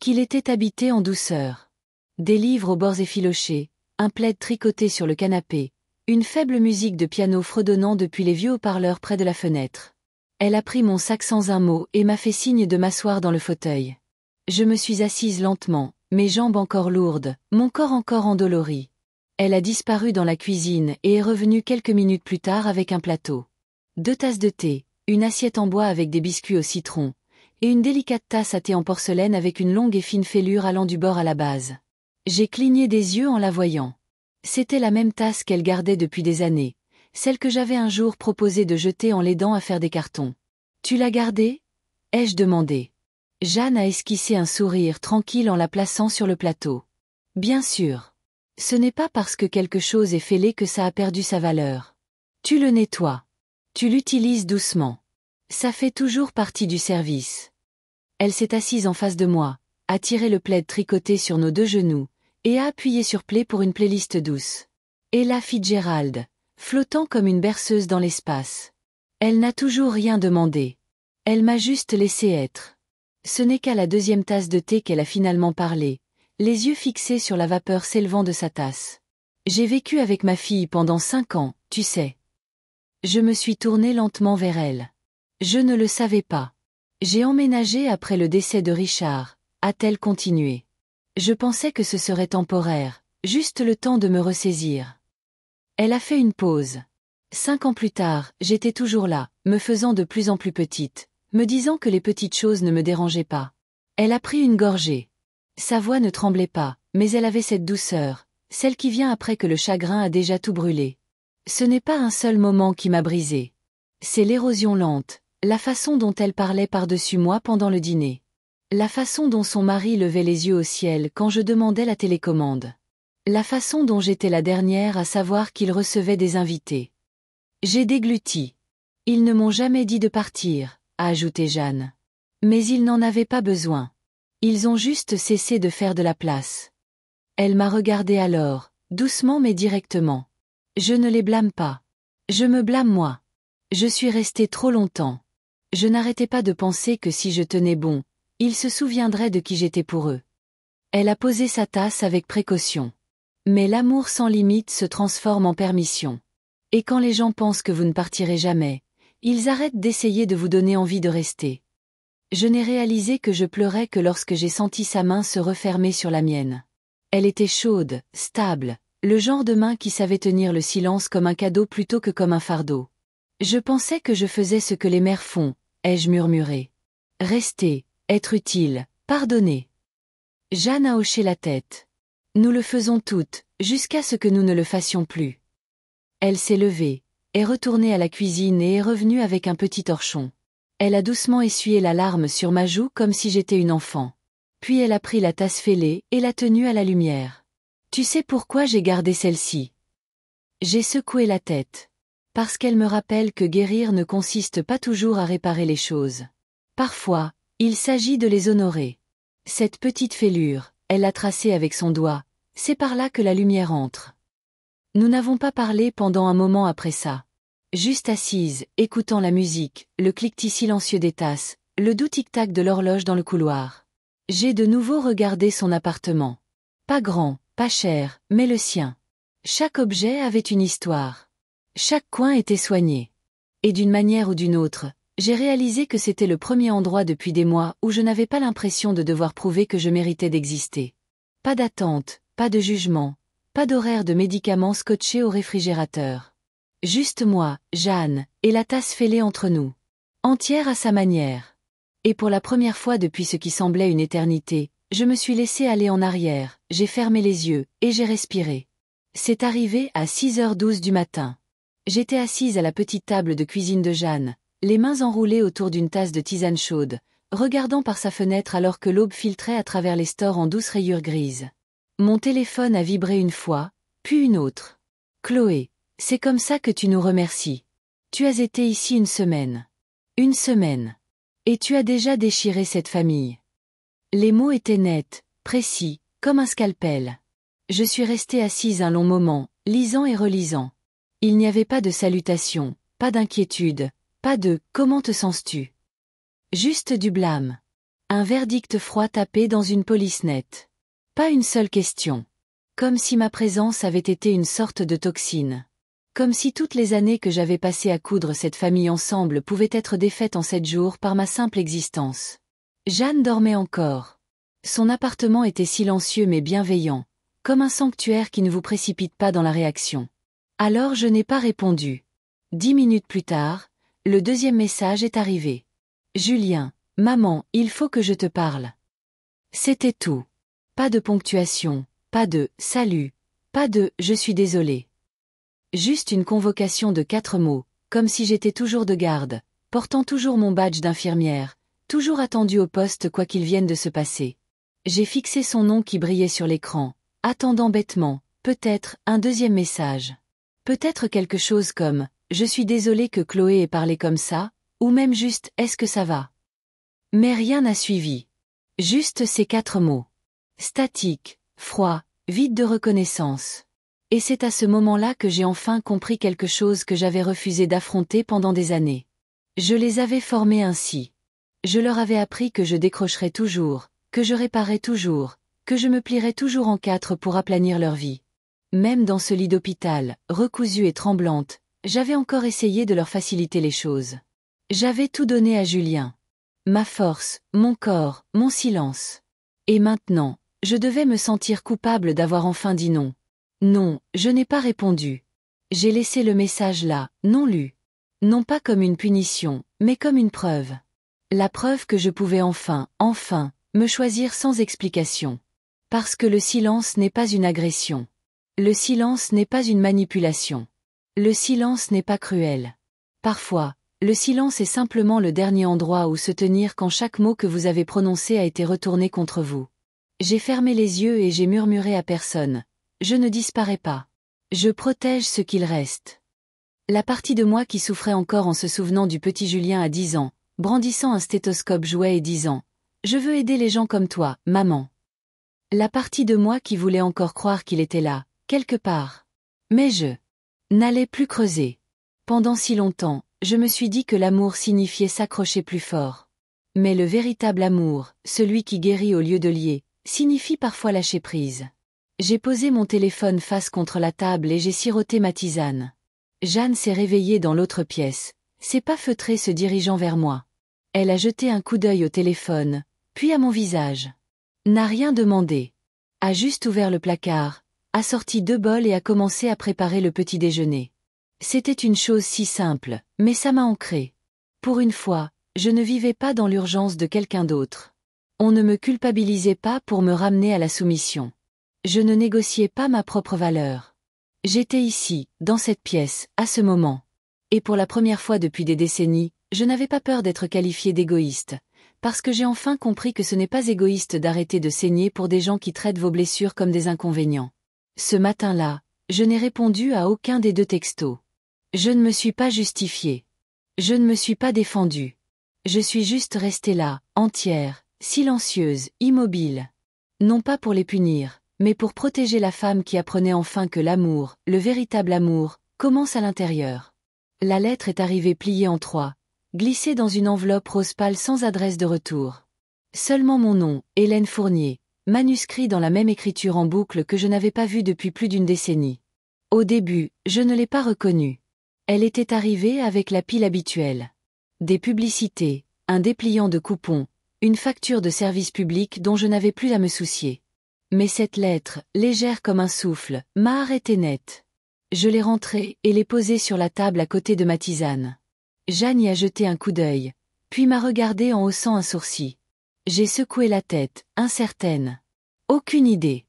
qu'il était habité en douceur. Des livres aux bords effilochés, un plaid tricoté sur le canapé, une faible musique de piano fredonnant depuis les vieux haut-parleurs près de la fenêtre. Elle a pris mon sac sans un mot et m'a fait signe de m'asseoir dans le fauteuil. Je me suis assise lentement, mes jambes encore lourdes, mon corps encore endolori. Elle a disparu dans la cuisine et est revenue quelques minutes plus tard avec un plateau. 2 tasses de thé, une assiette en bois avec des biscuits au citron, et une délicate tasse à thé en porcelaine avec une longue et fine fêlure allant du bord à la base. J'ai cligné des yeux en la voyant. C'était la même tasse qu'elle gardait depuis des années, celle que j'avais un jour proposé de jeter en l'aidant à faire des cartons. « Tu l'as gardée ?» ai-je demandé. Jeanne a esquissé un sourire tranquille en la plaçant sur le plateau. « Bien sûr. Ce n'est pas parce que quelque chose est fêlé que ça a perdu sa valeur. Tu le nettoies. Tu l'utilises doucement. Ça fait toujours partie du service. » Elle s'est assise en face de moi, a tiré le plaid tricoté sur nos 2 genoux, et a appuyé sur play pour une playlist douce. Ella Fitzgerald, flottant comme une berceuse dans l'espace. Elle n'a toujours rien demandé. Elle m'a juste laissé être. Ce n'est qu'à la deuxième tasse de thé qu'elle a finalement parlé, les yeux fixés sur la vapeur s'élevant de sa tasse. J'ai vécu avec ma fille pendant 5 ans, tu sais. Je me suis tournée lentement vers elle. Je ne le savais pas. J'ai emménagé après le décès de Richard, a-t-elle continué. Je pensais que ce serait temporaire, juste le temps de me ressaisir. Elle a fait une pause. 5 ans plus tard, j'étais toujours là, me faisant de plus en plus petite, me disant que les petites choses ne me dérangeaient pas. Elle a pris une gorgée. Sa voix ne tremblait pas, mais elle avait cette douceur, celle qui vient après que le chagrin a déjà tout brûlé. Ce n'est pas un seul moment qui m'a brisé. C'est l'érosion lente, la façon dont elle parlait par-dessus moi pendant le dîner. La façon dont son mari levait les yeux au ciel quand je demandais la télécommande. La façon dont j'étais la dernière à savoir qu'il recevait des invités. J'ai dégluti. Ils ne m'ont jamais dit de partir, a ajouté Jeanne. Mais ils n'en avaient pas besoin. Ils ont juste cessé de faire de la place. Elle m'a regardé alors, doucement mais directement. Je ne les blâme pas. Je me blâme moi. Je suis restée trop longtemps. Je n'arrêtais pas de penser que si je tenais bon, ils se souviendraient de qui j'étais pour eux. Elle a posé sa tasse avec précaution. Mais l'amour sans limite se transforme en permission. Et quand les gens pensent que vous ne partirez jamais, ils arrêtent d'essayer de vous donner envie de rester. Je n'ai réalisé que je pleurais que lorsque j'ai senti sa main se refermer sur la mienne. Elle était chaude, stable, le genre de main qui savait tenir le silence comme un cadeau plutôt que comme un fardeau. Je pensais que je faisais ce que les mères font, ai-je murmuré. Rester, être utile, pardonner. Jeanne a hoché la tête. Nous le faisons toutes, jusqu'à ce que nous ne le fassions plus. Elle s'est levée, est retournée à la cuisine et est revenue avec un petit torchon. Elle a doucement essuyé la larme sur ma joue comme si j'étais une enfant. Puis elle a pris la tasse fêlée et l'a tenue à la lumière. Tu sais pourquoi j'ai gardé celle-ci? J'ai secoué la tête. Parce qu'elle me rappelle que guérir ne consiste pas toujours à réparer les choses. Parfois, il s'agit de les honorer. Cette petite fêlure, elle l'a tracée avec son doigt, c'est par là que la lumière entre. Nous n'avons pas parlé pendant un moment après ça. Juste assise, écoutant la musique, le cliquetis silencieux des tasses, le doux tic-tac de l'horloge dans le couloir. J'ai de nouveau regardé son appartement. Pas grand, pas cher, mais le sien. Chaque objet avait une histoire. Chaque coin était soigné. Et d'une manière ou d'une autre, j'ai réalisé que c'était le premier endroit depuis des mois où je n'avais pas l'impression de devoir prouver que je méritais d'exister. Pas d'attente, pas de jugement, pas d'horaire de médicaments scotchés au réfrigérateur. Juste moi, Jeanne, et la tasse fêlée entre nous. Entière à sa manière. Et pour la première fois depuis ce qui semblait une éternité, je me suis laissée aller en arrière, j'ai fermé les yeux, et j'ai respiré. C'est arrivé à 6h12 du matin. J'étais assise à la petite table de cuisine de Jeanne, les mains enroulées autour d'une tasse de tisane chaude, regardant par sa fenêtre alors que l'aube filtrait à travers les stores en douces rayures grises. Mon téléphone a vibré une fois, puis une autre. Chloé, c'est comme ça que tu nous remercies. Tu as été ici 1 semaine. 1 semaine. Et tu as déjà déchiré cette famille. Les mots étaient nets, précis, comme un scalpel. Je suis restée assise un long moment, lisant et relisant. Il n'y avait pas de salutation, pas d'inquiétude, pas de « comment te sens-tu ?» Juste du blâme. Un verdict froid tapé dans une police nette. Pas une seule question. Comme si ma présence avait été une sorte de toxine. Comme si toutes les années que j'avais passées à coudre cette famille ensemble pouvaient être défaites en 7 jours par ma simple existence. Jeanne dormait encore. Son appartement était silencieux mais bienveillant, comme un sanctuaire qui ne vous précipite pas dans la réaction. Alors je n'ai pas répondu. 10 minutes plus tard, le deuxième message est arrivé. Julien, maman, il faut que je te parle. C'était tout. Pas de ponctuation, pas de « salut », pas de « je suis désolé ». Juste une convocation de 4 mots, comme si j'étais toujours de garde, portant toujours mon badge d'infirmière, toujours attendue au poste quoi qu'il vienne de se passer. J'ai fixé son nom qui brillait sur l'écran, attendant bêtement, peut-être, un deuxième message. Peut-être quelque chose comme « je suis désolé que Chloé ait parlé comme ça », ou même juste « est-ce que ça va ?» Mais rien n'a suivi. Juste ces 4 mots. Statique, froid, vide de reconnaissance. Et c'est à ce moment-là que j'ai enfin compris quelque chose que j'avais refusé d'affronter pendant des années. Je les avais formés ainsi. Je leur avais appris que je décrocherais toujours, que je réparais toujours, que je me plierais toujours en quatre pour aplanir leur vie. Même dans ce lit d'hôpital, recousue et tremblante, j'avais encore essayé de leur faciliter les choses. J'avais tout donné à Julien. Ma force, mon corps, mon silence. Et maintenant, je devais me sentir coupable d'avoir enfin dit non. Non, je n'ai pas répondu. J'ai laissé le message là, non lu. Non pas comme une punition, mais comme une preuve. La preuve que je pouvais enfin, me choisir sans explication. Parce que le silence n'est pas une agression. Le silence n'est pas une manipulation. Le silence n'est pas cruel. Parfois, le silence est simplement le dernier endroit où se tenir quand chaque mot que vous avez prononcé a été retourné contre vous. J'ai fermé les yeux et j'ai murmuré à personne. Je ne disparais pas. Je protège ce qu'il reste. La partie de moi qui souffrait encore en se souvenant du petit Julien à 10 ans, brandissant un stéthoscope jouait et disant « Je veux aider les gens comme toi, maman ». La partie de moi qui voulait encore croire qu'il était là, quelque part. Mais je n'allais plus creuser. Pendant si longtemps, je me suis dit que l'amour signifiait s'accrocher plus fort. Mais le véritable amour, celui qui guérit au lieu de lier, signifie parfois lâcher prise. J'ai posé mon téléphone face contre la table et j'ai siroté ma tisane. Jeanne s'est réveillée dans l'autre pièce, ses pas feutrés se dirigeant vers moi. Elle a jeté un coup d'œil au téléphone, puis à mon visage. N'a rien demandé. A juste ouvert le placard, a sorti 2 bols et a commencé à préparer le petit déjeuner. C'était une chose si simple, mais ça m'a ancré. Pour une fois, je ne vivais pas dans l'urgence de quelqu'un d'autre. On ne me culpabilisait pas pour me ramener à la soumission. Je ne négociais pas ma propre valeur. J'étais ici, dans cette pièce, à ce moment. Et pour la première fois depuis des décennies, je n'avais pas peur d'être qualifiée d'égoïste, parce que j'ai enfin compris que ce n'est pas égoïste d'arrêter de saigner pour des gens qui traitent vos blessures comme des inconvénients. Ce matin-là, je n'ai répondu à aucun des 2 textos. Je ne me suis pas justifiée. Je ne me suis pas défendue. Je suis juste restée là, entière, silencieuse, immobile. Non pas pour les punir, mais pour protéger la femme qui apprenait enfin que l'amour, le véritable amour, commence à l'intérieur. La lettre est arrivée pliée en 3, glissée dans une enveloppe rose pâle sans adresse de retour. Seulement mon nom, Hélène Fournier, manuscrit dans la même écriture en boucle que je n'avais pas vue depuis plus d'1 décennie. Au début, je ne l'ai pas reconnue. Elle était arrivée avec la pile habituelle. Des publicités, un dépliant de coupons, une facture de service public dont je n'avais plus à me soucier. Mais cette lettre, légère comme un souffle, m'a arrêtée net. Je l'ai rentrée et l'ai posée sur la table à côté de ma tisane. Jeanne y a jeté un coup d'œil, puis m'a regardée en haussant un sourcil. J'ai secoué la tête, incertaine. Aucune idée.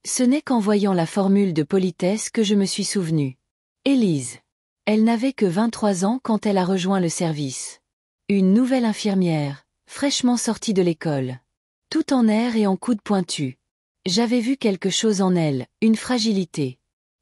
Ce n'est qu'en voyant la formule de politesse que je me suis souvenue. Élise. Elle n'avait que 23 ans quand elle a rejoint le service. Une nouvelle infirmière, fraîchement sortie de l'école. Tout en air et en coude pointu. J'avais vu quelque chose en elle, une fragilité.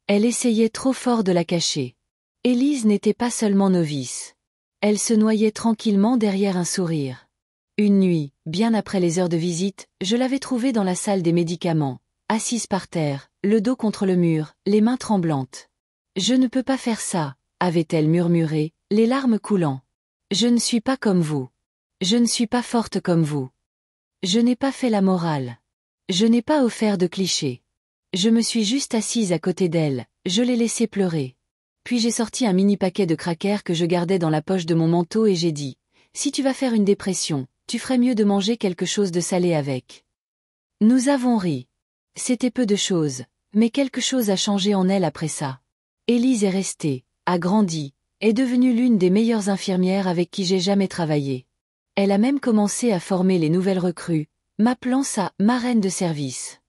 Elle essayait trop fort de la cacher. Élise n'était pas seulement novice. Elle se noyait tranquillement derrière un sourire. Une nuit, bien après les heures de visite, je l'avais trouvée dans la salle des médicaments, assise par terre, le dos contre le mur, les mains tremblantes. « Je ne peux pas faire ça », avait-elle murmuré, les larmes coulant. « Je ne suis pas comme vous. Je ne suis pas forte comme vous. Je n'ai pas fait la morale. Je n'ai pas offert de clichés. Je me suis juste assise à côté d'elle, je l'ai laissée pleurer. Puis j'ai sorti un mini paquet de crackers que je gardais dans la poche de mon manteau et j'ai dit « Si tu vas faire une dépression, tu ferais mieux de manger quelque chose de salé avec. » Nous avons ri. C'était peu de choses, mais quelque chose a changé en elle après ça. Élise est restée, a grandi, est devenue l'une des meilleures infirmières avec qui j'ai jamais travaillé. Elle a même commencé à former les nouvelles recrues, m'appelant sa marraine de service.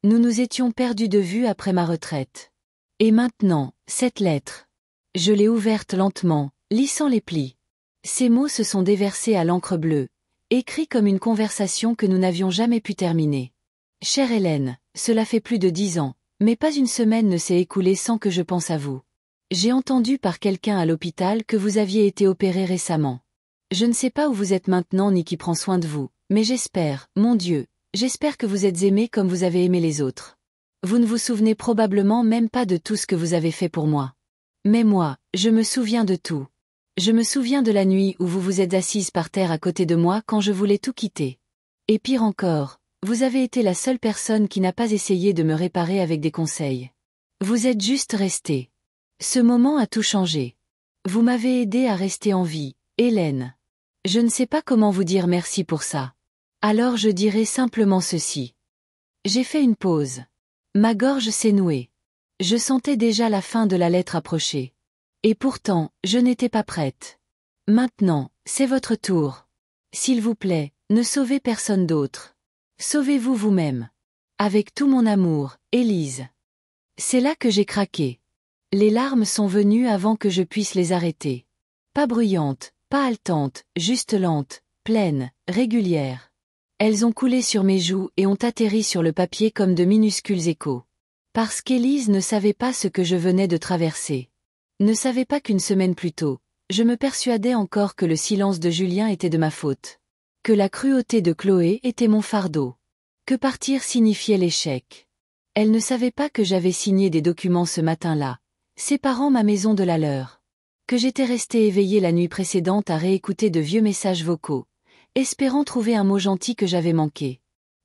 Nous nous étions perdus de vue après ma retraite. Et maintenant, cette lettre. Je l'ai ouverte lentement, lissant les plis. Ces mots se sont déversés à l'encre bleue, écrits comme une conversation que nous n'avions jamais pu terminer. Chère Hélène, cela fait plus de 10 ans, mais pas une semaine ne s'est écoulée sans que je pense à vous. J'ai entendu par quelqu'un à l'hôpital que vous aviez été opéré récemment. Je ne sais pas où vous êtes maintenant ni qui prend soin de vous, mais j'espère, mon Dieu, j'espère que vous êtes aimé comme vous avez aimé les autres. Vous ne vous souvenez probablement même pas de tout ce que vous avez fait pour moi. Mais moi, je me souviens de tout. Je me souviens de la nuit où vous vous êtes assise par terre à côté de moi quand je voulais tout quitter. Et pire encore, vous avez été la seule personne qui n'a pas essayé de me réparer avec des conseils. Vous êtes juste restée. Ce moment a tout changé. Vous m'avez aidé à rester en vie, Hélène. Je ne sais pas comment vous dire merci pour ça. Alors je dirai simplement ceci. J'ai fait une pause. Ma gorge s'est nouée. Je sentais déjà la fin de la lettre approcher. Et pourtant, je n'étais pas prête. Maintenant, c'est votre tour. S'il vous plaît, ne sauvez personne d'autre. Sauvez-vous vous-même. Avec tout mon amour, Élise. C'est là que j'ai craqué. Les larmes sont venues avant que je puisse les arrêter. Pas bruyantes, pas haletantes, juste lentes, pleines, régulières. Elles ont coulé sur mes joues et ont atterri sur le papier comme de minuscules échos. Parce qu'Élise ne savait pas ce que je venais de traverser. Ne savait pas qu'une semaine plus tôt, je me persuadais encore que le silence de Julien était de ma faute. Que la cruauté de Chloé était mon fardeau. Que partir signifiait l'échec. Elle ne savait pas que j'avais signé des documents ce matin-là, séparant ma maison de la leur. Que j'étais restée éveillée la nuit précédente à réécouter de vieux messages vocaux, espérant trouver un mot gentil que j'avais manqué.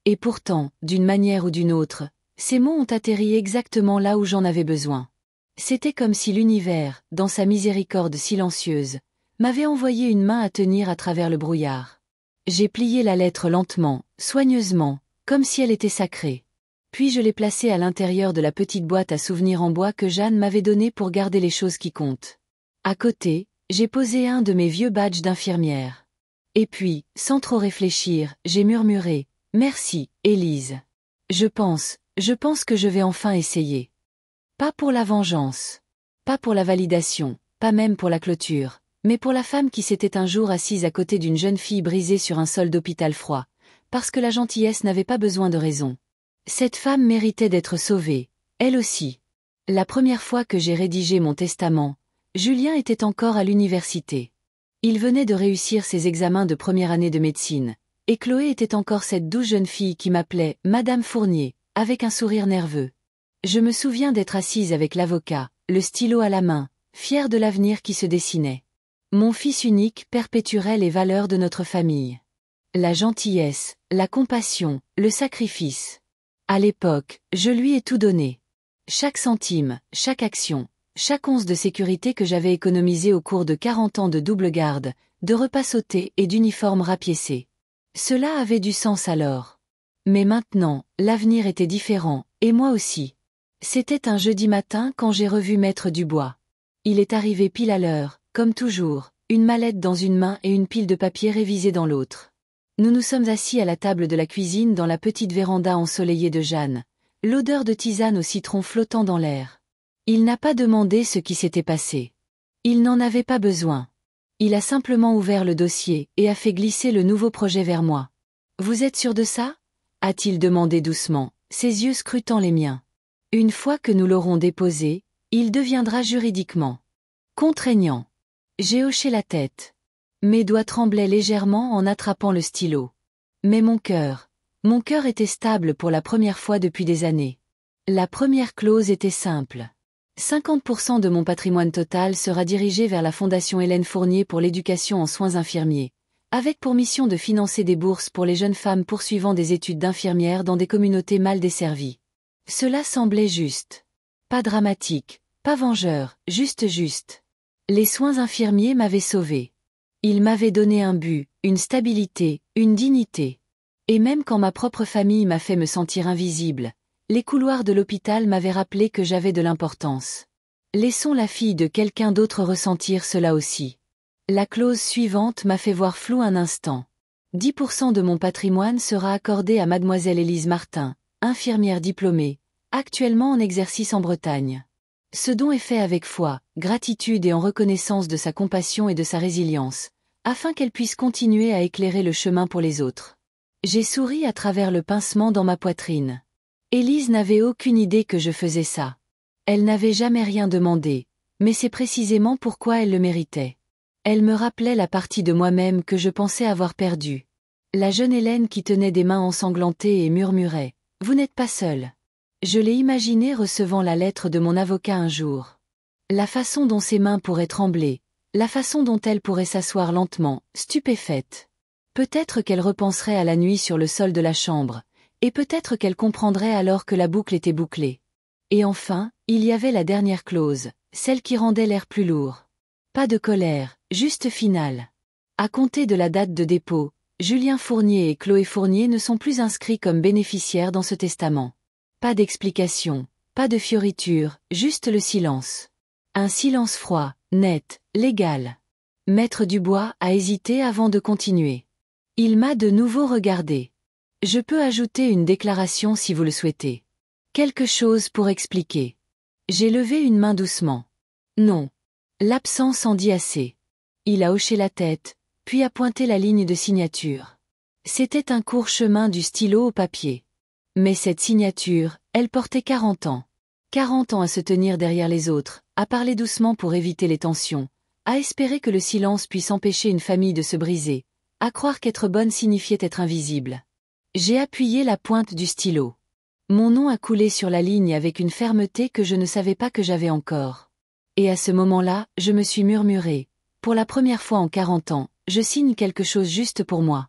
Et pourtant, d'une manière ou d'une autre, ces mots ont atterri exactement là où j'en avais besoin. C'était comme si l'univers, dans sa miséricorde silencieuse, m'avait envoyé une main à tenir à travers le brouillard. J'ai plié la lettre lentement, soigneusement, comme si elle était sacrée. Puis je l'ai placée à l'intérieur de la petite boîte à souvenirs en bois que Jeanne m'avait donnée pour garder les choses qui comptent. À côté, j'ai posé un de mes vieux badges d'infirmière. Et puis, sans trop réfléchir, j'ai murmuré « Merci, Élise. Je pense que je vais enfin essayer. » Pas pour la vengeance. Pas pour la validation, pas même pour la clôture, mais pour la femme qui s'était un jour assise à côté d'une jeune fille brisée sur un sol d'hôpital froid, parce que la gentillesse n'avait pas besoin de raison. Cette femme méritait d'être sauvée, elle aussi. La première fois que j'ai rédigé mon testament, Julien était encore à l'université. Il venait de réussir ses examens de première année de médecine, et Chloé était encore cette douce jeune fille qui m'appelait « Madame Fournier », avec un sourire nerveux. Je me souviens d'être assise avec l'avocat, le stylo à la main, fière de l'avenir qui se dessinait. Mon fils unique perpétuerait les valeurs de notre famille. La gentillesse, la compassion, le sacrifice. À l'époque, je lui ai tout donné. Chaque centime, chaque action, chaque once de sécurité que j'avais économisé au cours de 40 ans de double garde, de repas sautés et d'uniformes rapiécés. Cela avait du sens alors. Mais maintenant, l'avenir était différent, et moi aussi. C'était un jeudi matin quand j'ai revu Maître Dubois. Il est arrivé pile à l'heure, comme toujours, une mallette dans une main et une pile de papier révisée dans l'autre. Nous nous sommes assis à la table de la cuisine dans la petite véranda ensoleillée de Jeanne, l'odeur de tisane au citron flottant dans l'air. Il n'a pas demandé ce qui s'était passé. Il n'en avait pas besoin. Il a simplement ouvert le dossier et a fait glisser le nouveau projet vers moi. « Vous êtes sûr de ça ?» a-t-il demandé doucement, ses yeux scrutant les miens. « Une fois que nous l'aurons déposé, il deviendra juridiquement contraignant. » J'ai hoché la tête. Mes doigts tremblaient légèrement en attrapant le stylo. Mais mon cœur était stable pour la première fois depuis des années. La première clause était simple. 50% de mon patrimoine total sera dirigé vers la Fondation Hélène Fournier pour l'éducation en soins infirmiers, avec pour mission de financer des bourses pour les jeunes femmes poursuivant des études d'infirmières dans des communautés mal desservies. Cela semblait juste. Pas dramatique, pas vengeur, juste. Les soins infirmiers m'avaient sauvé. Ils m'avaient donné un but, une stabilité, une dignité. Et même quand ma propre famille m'a fait me sentir invisible, les couloirs de l'hôpital m'avaient rappelé que j'avais de l'importance. Laissons la fille de quelqu'un d'autre ressentir cela aussi. La clause suivante m'a fait voir flou un instant. 10% de mon patrimoine sera accordé à mademoiselle Élise Martin, infirmière diplômée, actuellement en exercice en Bretagne. Ce don est fait avec foi, gratitude et en reconnaissance de sa compassion et de sa résilience, afin qu'elle puisse continuer à éclairer le chemin pour les autres. J'ai souri à travers le pincement dans ma poitrine. Élise n'avait aucune idée que je faisais ça. Elle n'avait jamais rien demandé, mais c'est précisément pourquoi elle le méritait. Elle me rappelait la partie de moi-même que je pensais avoir perdue. La jeune Hélène qui tenait des mains ensanglantées et murmurait « Vous n'êtes pas seule. Je l'ai imaginé recevant la lettre de mon avocat un jour. La façon dont ses mains pourraient trembler, la façon dont elle pourrait s'asseoir lentement, stupéfaite. Peut-être qu'elle repenserait à la nuit sur le sol de la chambre, et peut-être qu'elle comprendrait alors que la boucle était bouclée. Et enfin, il y avait la dernière clause, celle qui rendait l'air plus lourd. Pas de colère, juste finale. À compter de la date de dépôt, Julien Fournier et Chloé Fournier ne sont plus inscrits comme bénéficiaires dans ce testament. Pas d'explication, pas de fioriture, juste le silence. Un silence froid, net, légal. Maître Dubois a hésité avant de continuer. Il m'a de nouveau regardé. Je peux ajouter une déclaration si vous le souhaitez. Quelque chose pour expliquer. J'ai levé une main doucement. Non. L'absence en dit assez. Il a hoché la tête, puis a pointé la ligne de signature. C'était un court chemin du stylo au papier. Mais cette signature, elle portait 40 ans. 40 ans à se tenir derrière les autres, à parler doucement pour éviter les tensions, à espérer que le silence puisse empêcher une famille de se briser, à croire qu'être bonne signifiait être invisible. J'ai appuyé la pointe du stylo. Mon nom a coulé sur la ligne avec une fermeté que je ne savais pas que j'avais encore. Et à ce moment-là, je me suis murmuré, pour la première fois en 40 ans, je signe quelque chose juste pour moi.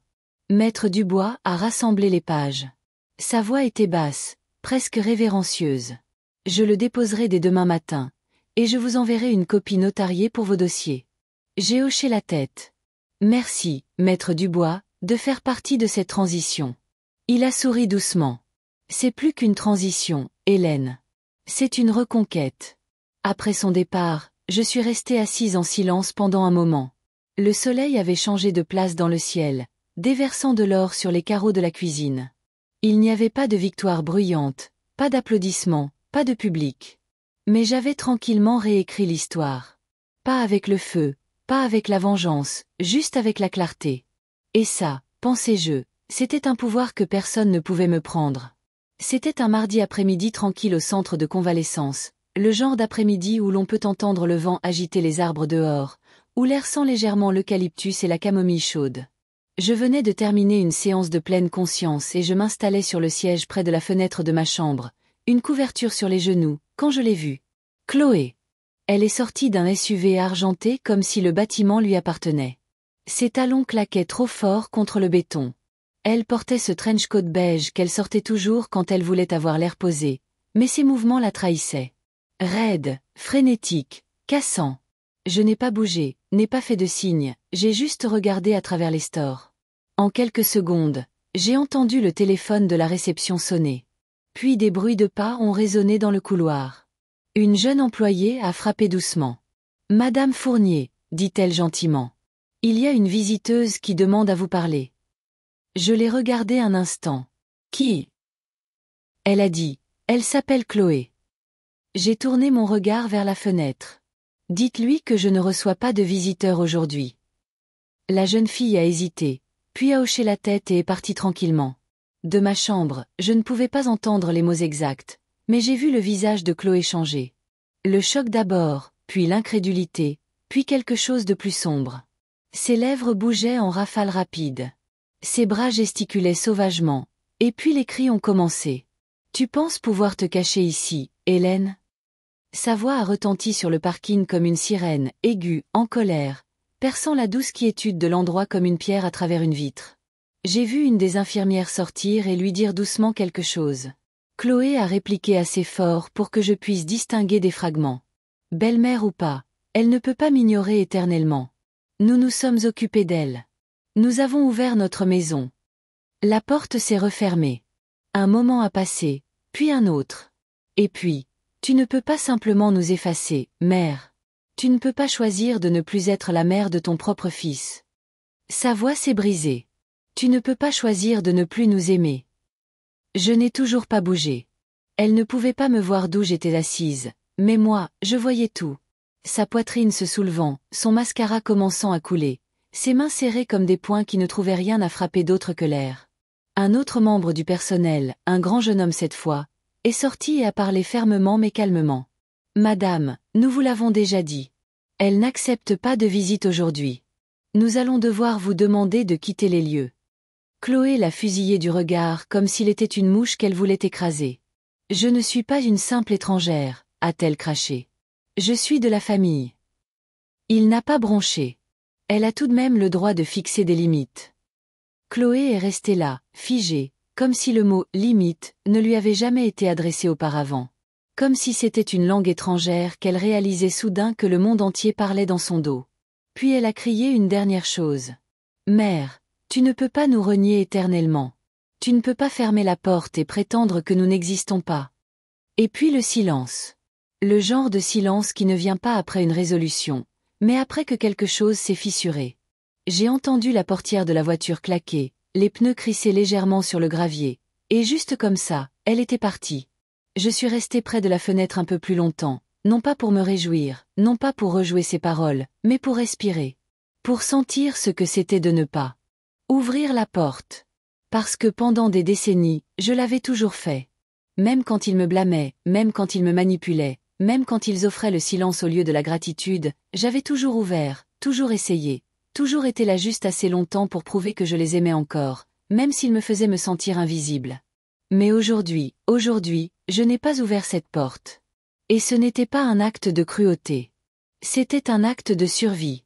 Maître Dubois a rassemblé les pages. Sa voix était basse, presque révérencieuse. Je le déposerai dès demain matin, et je vous enverrai une copie notariée pour vos dossiers. J'ai hoché la tête. Merci, Maître Dubois, de faire partie de cette transition. Il a souri doucement. C'est plus qu'une transition, Hélène. C'est une reconquête. Après son départ, je suis restée assise en silence pendant un moment. Le soleil avait changé de place dans le ciel, déversant de l'or sur les carreaux de la cuisine. Il n'y avait pas de victoire bruyante, pas d'applaudissements, pas de public. Mais j'avais tranquillement réécrit l'histoire. Pas avec le feu, pas avec la vengeance, juste avec la clarté. Et ça, pensais-je, c'était un pouvoir que personne ne pouvait me prendre. C'était un mardi après-midi tranquille au centre de convalescence, le genre d'après-midi où l'on peut entendre le vent agiter les arbres dehors, où l'air sent légèrement l'eucalyptus et la camomille chaude. Je venais de terminer une séance de pleine conscience et je m'installais sur le siège près de la fenêtre de ma chambre, une couverture sur les genoux, quand je l'ai vue. Chloé. Elle est sortie d'un SUV argenté comme si le bâtiment lui appartenait. Ses talons claquaient trop fort contre le béton. Elle portait ce trench coat beige qu'elle sortait toujours quand elle voulait avoir l'air posé, mais ses mouvements la trahissaient. Raide, frénétique, cassant. Je n'ai pas bougé, n'ai pas fait de signe, j'ai juste regardé à travers les stores. En quelques secondes, j'ai entendu le téléphone de la réception sonner. Puis des bruits de pas ont résonné dans le couloir. Une jeune employée a frappé doucement. « Madame Fournier », dit-elle gentiment. « Il y a une visiteuse qui demande à vous parler. » Je l'ai regardée un instant. « Qui ?» Elle a dit. « Elle s'appelle Chloé. » J'ai tourné mon regard vers la fenêtre. « Dites-lui que je ne reçois pas de visiteurs aujourd'hui. » La jeune fille a hésité, puis a hoché la tête et est partie tranquillement. De ma chambre, je ne pouvais pas entendre les mots exacts, mais j'ai vu le visage de Chloé changer. Le choc d'abord, puis l'incrédulité, puis quelque chose de plus sombre. Ses lèvres bougeaient en rafales rapides. Ses bras gesticulaient sauvagement, et puis les cris ont commencé. « Tu penses pouvoir te cacher ici, Hélène ?» Sa voix a retenti sur le parking comme une sirène, aiguë, en colère, perçant la douce quiétude de l'endroit comme une pierre à travers une vitre. J'ai vu une des infirmières sortir et lui dire doucement quelque chose. Chloé a répliqué assez fort pour que je puisse distinguer des fragments. Belle-mère ou pas, elle ne peut pas m'ignorer éternellement. Nous nous sommes occupés d'elle. Nous avons ouvert notre maison. La porte s'est refermée. Un moment a passé, puis un autre. Et puis, tu ne peux pas simplement nous effacer, mère. Tu ne peux pas choisir de ne plus être la mère de ton propre fils. Sa voix s'est brisée. Tu ne peux pas choisir de ne plus nous aimer. Je n'ai toujours pas bougé. Elle ne pouvait pas me voir d'où j'étais assise, mais moi, je voyais tout. Sa poitrine se soulevant, son mascara commençant à couler, ses mains serrées comme des poings qui ne trouvaient rien à frapper d'autre que l'air. Un autre membre du personnel, un grand jeune homme cette fois, est sorti et a parlé fermement mais calmement. « Madame, nous vous l'avons déjà dit. Elle n'accepte pas de visite aujourd'hui. Nous allons devoir vous demander de quitter les lieux. » Chloé l'a fusillé du regard comme s'il était une mouche qu'elle voulait écraser. Je ne suis pas une simple étrangère, a-t-elle craché. Je suis de la famille. Il n'a pas bronché. Elle a tout de même le droit de fixer des limites. Chloé est restée là, figée, comme si le mot « limite » ne lui avait jamais été adressé auparavant. Comme si c'était une langue étrangère qu'elle réalisait soudain que le monde entier parlait dans son dos. Puis elle a crié une dernière chose. « Mère, tu ne peux pas nous renier éternellement. Tu ne peux pas fermer la porte et prétendre que nous n'existons pas. » Et puis le silence. Le genre de silence qui ne vient pas après une résolution, mais après que quelque chose s'est fissuré. J'ai entendu la portière de la voiture claquer, les pneus crisser légèrement sur le gravier, et juste comme ça, elle était partie. Je suis restée près de la fenêtre un peu plus longtemps, non pas pour me réjouir, non pas pour rejouer ses paroles, mais pour respirer. Pour sentir ce que c'était de ne pas ouvrir la porte. Parce que pendant des décennies, je l'avais toujours fait. Même quand ils me blâmaient, même quand ils me manipulaient, même quand ils offraient le silence au lieu de la gratitude, j'avais toujours ouvert, toujours essayé, toujours été là juste assez longtemps pour prouver que je les aimais encore, même s'ils me faisaient me sentir invisible. Mais aujourd'hui, je n'ai pas ouvert cette porte. Et ce n'était pas un acte de cruauté. C'était un acte de survie.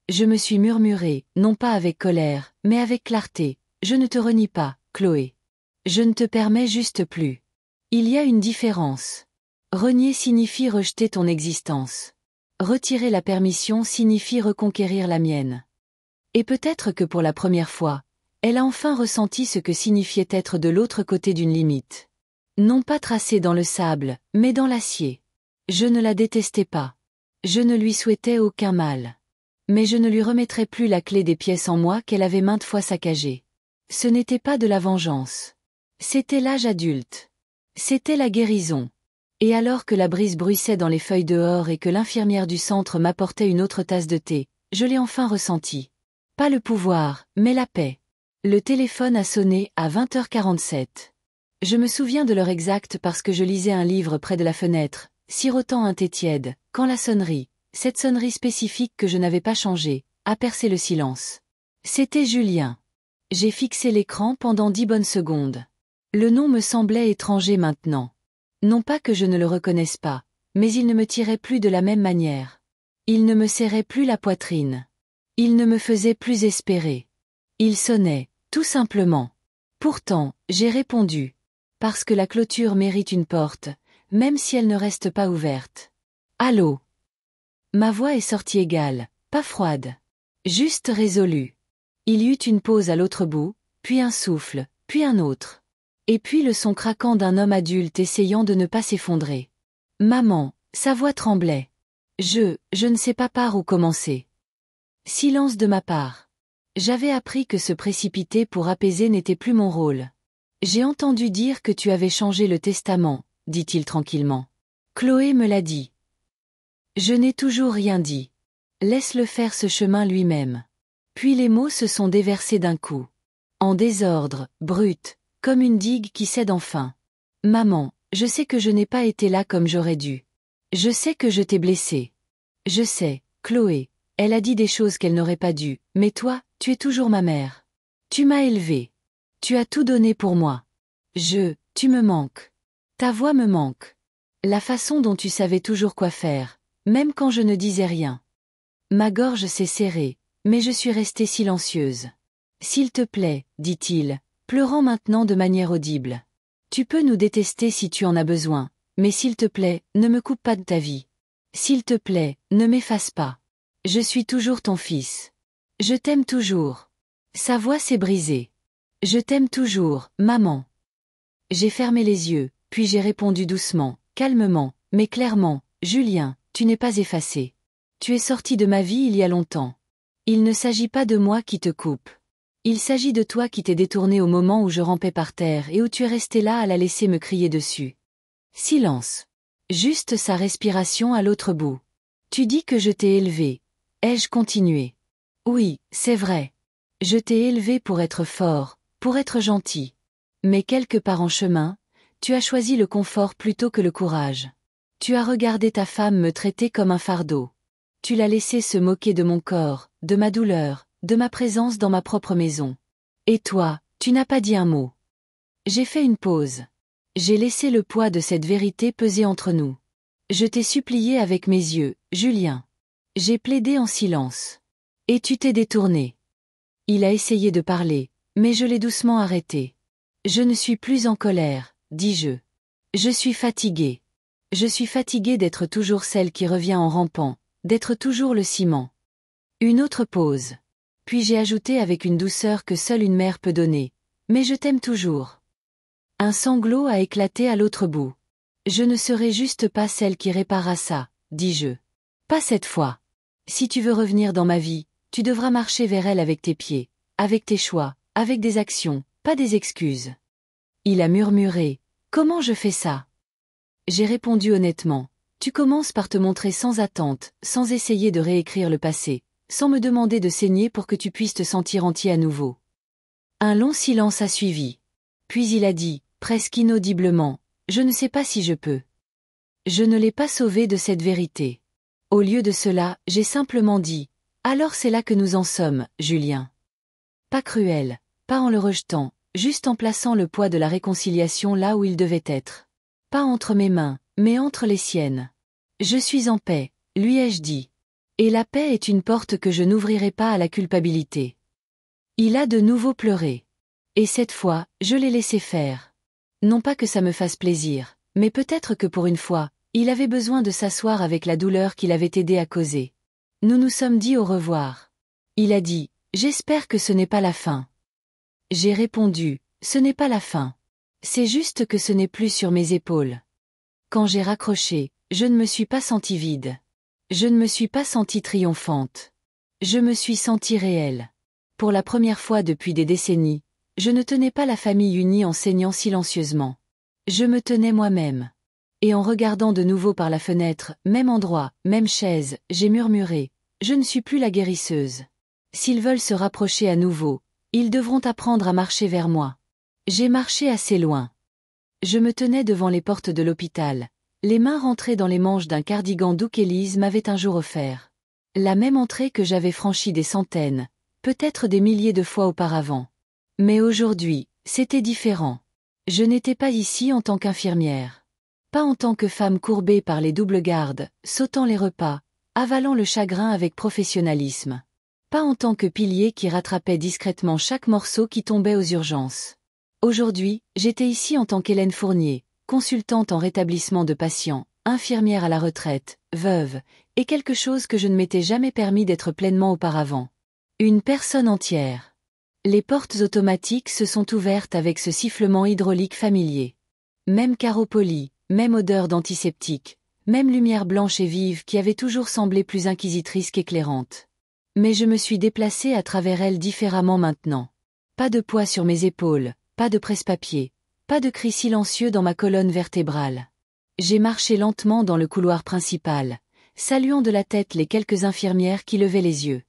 Je me suis murmuré, non pas avec colère, mais avec clarté, je ne te renie pas, Chloé. Je ne te permets juste plus. Il y a une différence. Renier signifie rejeter ton existence. Retirer la permission signifie reconquérir la mienne. Et peut-être que pour la première fois, elle a enfin ressenti ce que signifiait être de l'autre côté d'une limite. Non pas tracée dans le sable, mais dans l'acier. Je ne la détestais pas. Je ne lui souhaitais aucun mal. Mais je ne lui remettrai plus la clé des pièces en moi qu'elle avait maintes fois saccagées. Ce n'était pas de la vengeance. C'était l'âge adulte. C'était la guérison. Et alors que la brise bruissait dans les feuilles dehors et que l'infirmière du centre m'apportait une autre tasse de thé, je l'ai enfin ressenti. Pas le pouvoir, mais la paix. Le téléphone a sonné à 20h47. Je me souviens de l'heure exacte parce que je lisais un livre près de la fenêtre, sirotant un thé tiède, quand la sonnerie, cette sonnerie spécifique que je n'avais pas changée, a percé le silence. C'était Julien. J'ai fixé l'écran pendant 10 bonnes secondes. Le nom me semblait étranger maintenant. Non pas que je ne le reconnaisse pas, mais il ne me tirait plus de la même manière. Il ne me serrait plus la poitrine. Il ne me faisait plus espérer. Il sonnait, tout simplement. Pourtant, j'ai répondu. Parce que la clôture mérite une porte, même si elle ne reste pas ouverte. Allô? Ma voix est sortie égale, pas froide. Juste résolue. Il y eut une pause à l'autre bout, puis un souffle, puis un autre. Et puis le son craquant d'un homme adulte essayant de ne pas s'effondrer. Maman, sa voix tremblait. Je ne sais pas par où commencer. Silence de ma part. J'avais appris que se précipiter pour apaiser n'était plus mon rôle. J'ai entendu dire que tu avais changé le testament, dit-il tranquillement. Chloé me l'a dit. Je n'ai toujours rien dit. Laisse-le faire ce chemin lui-même. Puis les mots se sont déversés d'un coup. En désordre, brut, comme une digue qui cède enfin. Maman, je sais que je n'ai pas été là comme j'aurais dû. Je sais que je t'ai blessée. Je sais, Chloé, elle a dit des choses qu'elle n'aurait pas dû, mais toi, tu es toujours ma mère. Tu m'as élevée. Tu as tout donné pour moi. Tu me manques. Ta voix me manque. La façon dont tu savais toujours quoi faire, même quand je ne disais rien. Ma gorge s'est serrée, mais je suis restée silencieuse. S'il te plaît, dit-il, pleurant maintenant de manière audible. Tu peux nous détester si tu en as besoin, mais s'il te plaît, ne me coupe pas de ta vie. S'il te plaît, ne m'efface pas. Je suis toujours ton fils. Je t'aime toujours. Sa voix s'est brisée. Je t'aime toujours, maman. J'ai fermé les yeux, puis j'ai répondu doucement, calmement, mais clairement, Julien, tu n'es pas effacé. Tu es sorti de ma vie il y a longtemps. Il ne s'agit pas de moi qui te coupe. Il s'agit de toi qui t'es détourné au moment où je rampais par terre et où tu es resté là à la laisser me crier dessus. Silence. Juste sa respiration à l'autre bout. Tu dis que je t'ai élevé. Ai-je continué? Oui, c'est vrai. Je t'ai élevé pour être fort, pour être gentil. Mais quelque part en chemin, tu as choisi le confort plutôt que le courage. Tu as regardé ta femme me traiter comme un fardeau. Tu l'as laissé se moquer de mon corps, de ma douleur, de ma présence dans ma propre maison. Et toi, tu n'as pas dit un mot. J'ai fait une pause. J'ai laissé le poids de cette vérité peser entre nous. Je t'ai supplié avec mes yeux, Julien. J'ai plaidé en silence. Et tu t'es détourné. Il a essayé de parler, mais je l'ai doucement arrêté. Je ne suis plus en colère, dis-je. Je suis fatiguée. Je suis fatiguée d'être toujours celle qui revient en rampant, d'être toujours le ciment. Une autre pause. Puis j'ai ajouté avec une douceur que seule une mère peut donner. Mais je t'aime toujours. Un sanglot a éclaté à l'autre bout. Je ne serai juste pas celle qui réparera ça, dis-je. Pas cette fois. Si tu veux revenir dans ma vie, tu devras marcher vers elle avec tes pieds, avec tes choix, avec des actions, pas des excuses. Il a murmuré. Comment je fais ça? J'ai répondu honnêtement. Tu commences par te montrer sans attente, sans essayer de réécrire le passé, sans me demander de saigner pour que tu puisses te sentir entier à nouveau. Un long silence a suivi. Puis il a dit, presque inaudiblement, je ne sais pas si je peux. Je ne l'ai pas sauvé de cette vérité. Au lieu de cela, j'ai simplement dit, alors c'est là que nous en sommes, Julien. Pas cruel, pas en le rejetant, juste en plaçant le poids de la réconciliation là où il devait être. Pas entre mes mains, mais entre les siennes. Je suis en paix, lui ai-je dit. Et la paix est une porte que je n'ouvrirai pas à la culpabilité. Il a de nouveau pleuré. Et cette fois, je l'ai laissé faire. Non pas que ça me fasse plaisir, mais peut-être que pour une fois, il avait besoin de s'asseoir avec la douleur qu'il avait aidé à causer. Nous nous sommes dit au revoir. Il a dit, j'espère que ce n'est pas la fin. J'ai répondu, ce n'est pas la fin. C'est juste que ce n'est plus sur mes épaules. Quand j'ai raccroché, je ne me suis pas sentie vide. Je ne me suis pas sentie triomphante. Je me suis sentie réelle. Pour la première fois depuis des décennies, je ne tenais pas la famille unie en saignant silencieusement. Je me tenais moi-même. Et en regardant de nouveau par la fenêtre, même endroit, même chaise, j'ai murmuré, je ne suis plus la guérisseuse. S'ils veulent se rapprocher à nouveau, ils devront apprendre à marcher vers moi. J'ai marché assez loin. Je me tenais devant les portes de l'hôpital, les mains rentrées dans les manches d'un cardigan doux qu'Élise m'avait un jour offert. La même entrée que j'avais franchie des centaines, peut-être des milliers de fois auparavant. Mais aujourd'hui, c'était différent. Je n'étais pas ici en tant qu'infirmière. Pas en tant que femme courbée par les doubles gardes, sautant les repas, avalant le chagrin avec professionnalisme. Pas en tant que pilier qui rattrapait discrètement chaque morceau qui tombait aux urgences. Aujourd'hui, j'étais ici en tant qu'Hélène Fournier, consultante en rétablissement de patients, infirmière à la retraite, veuve, et quelque chose que je ne m'étais jamais permis d'être pleinement auparavant. Une personne entière. Les portes automatiques se sont ouvertes avec ce sifflement hydraulique familier. Même carreau poli, même odeur d'antiseptique, même lumière blanche et vive qui avait toujours semblé plus inquisitrice qu'éclairante. Mais je me suis déplacée à travers elle différemment maintenant. Pas de poids sur mes épaules, pas de presse-papier, pas de cri silencieux dans ma colonne vertébrale. J'ai marché lentement dans le couloir principal, saluant de la tête les quelques infirmières qui levaient les yeux.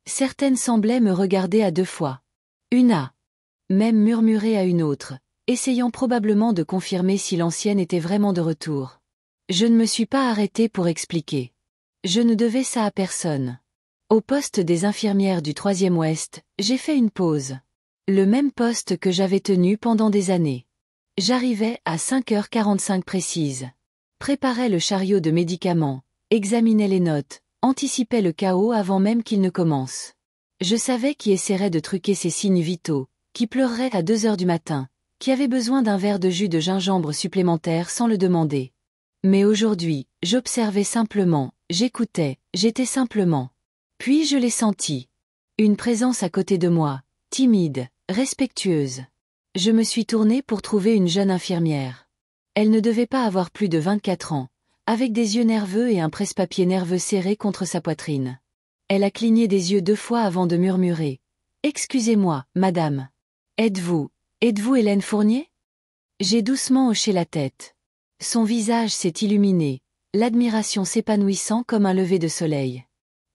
Certaines semblaient me regarder à deux fois. Une a même murmuré à une autre, essayant probablement de confirmer si l'ancienne était vraiment de retour. Je ne me suis pas arrêtée pour expliquer. Je ne devais ça à personne. Au poste des infirmières du 3e Ouest, j'ai fait une pause. Le même poste que j'avais tenu pendant des années. J'arrivais à 5h45 précise. Préparais le chariot de médicaments, examinais les notes, anticipais le chaos avant même qu'il ne commence. Je savais qui essaierait de truquer ses signes vitaux, qui pleurerait à 2h du matin, qui avait besoin d'un verre de jus de gingembre supplémentaire sans le demander. Mais aujourd'hui, j'observais simplement, j'écoutais, j'étais simplement. Puis je l'ai senti. Une présence à côté de moi, timide, respectueuse. Je me suis tournée pour trouver une jeune infirmière. Elle ne devait pas avoir plus de 24 ans, avec des yeux nerveux et un presse-papier nerveux serré contre sa poitrine. Elle a cligné des yeux 2 fois avant de murmurer. « Excusez-moi, madame. Êtes-vous Hélène Fournier ?» J'ai doucement hoché la tête. Son visage s'est illuminé, l'admiration s'épanouissant comme un lever de soleil.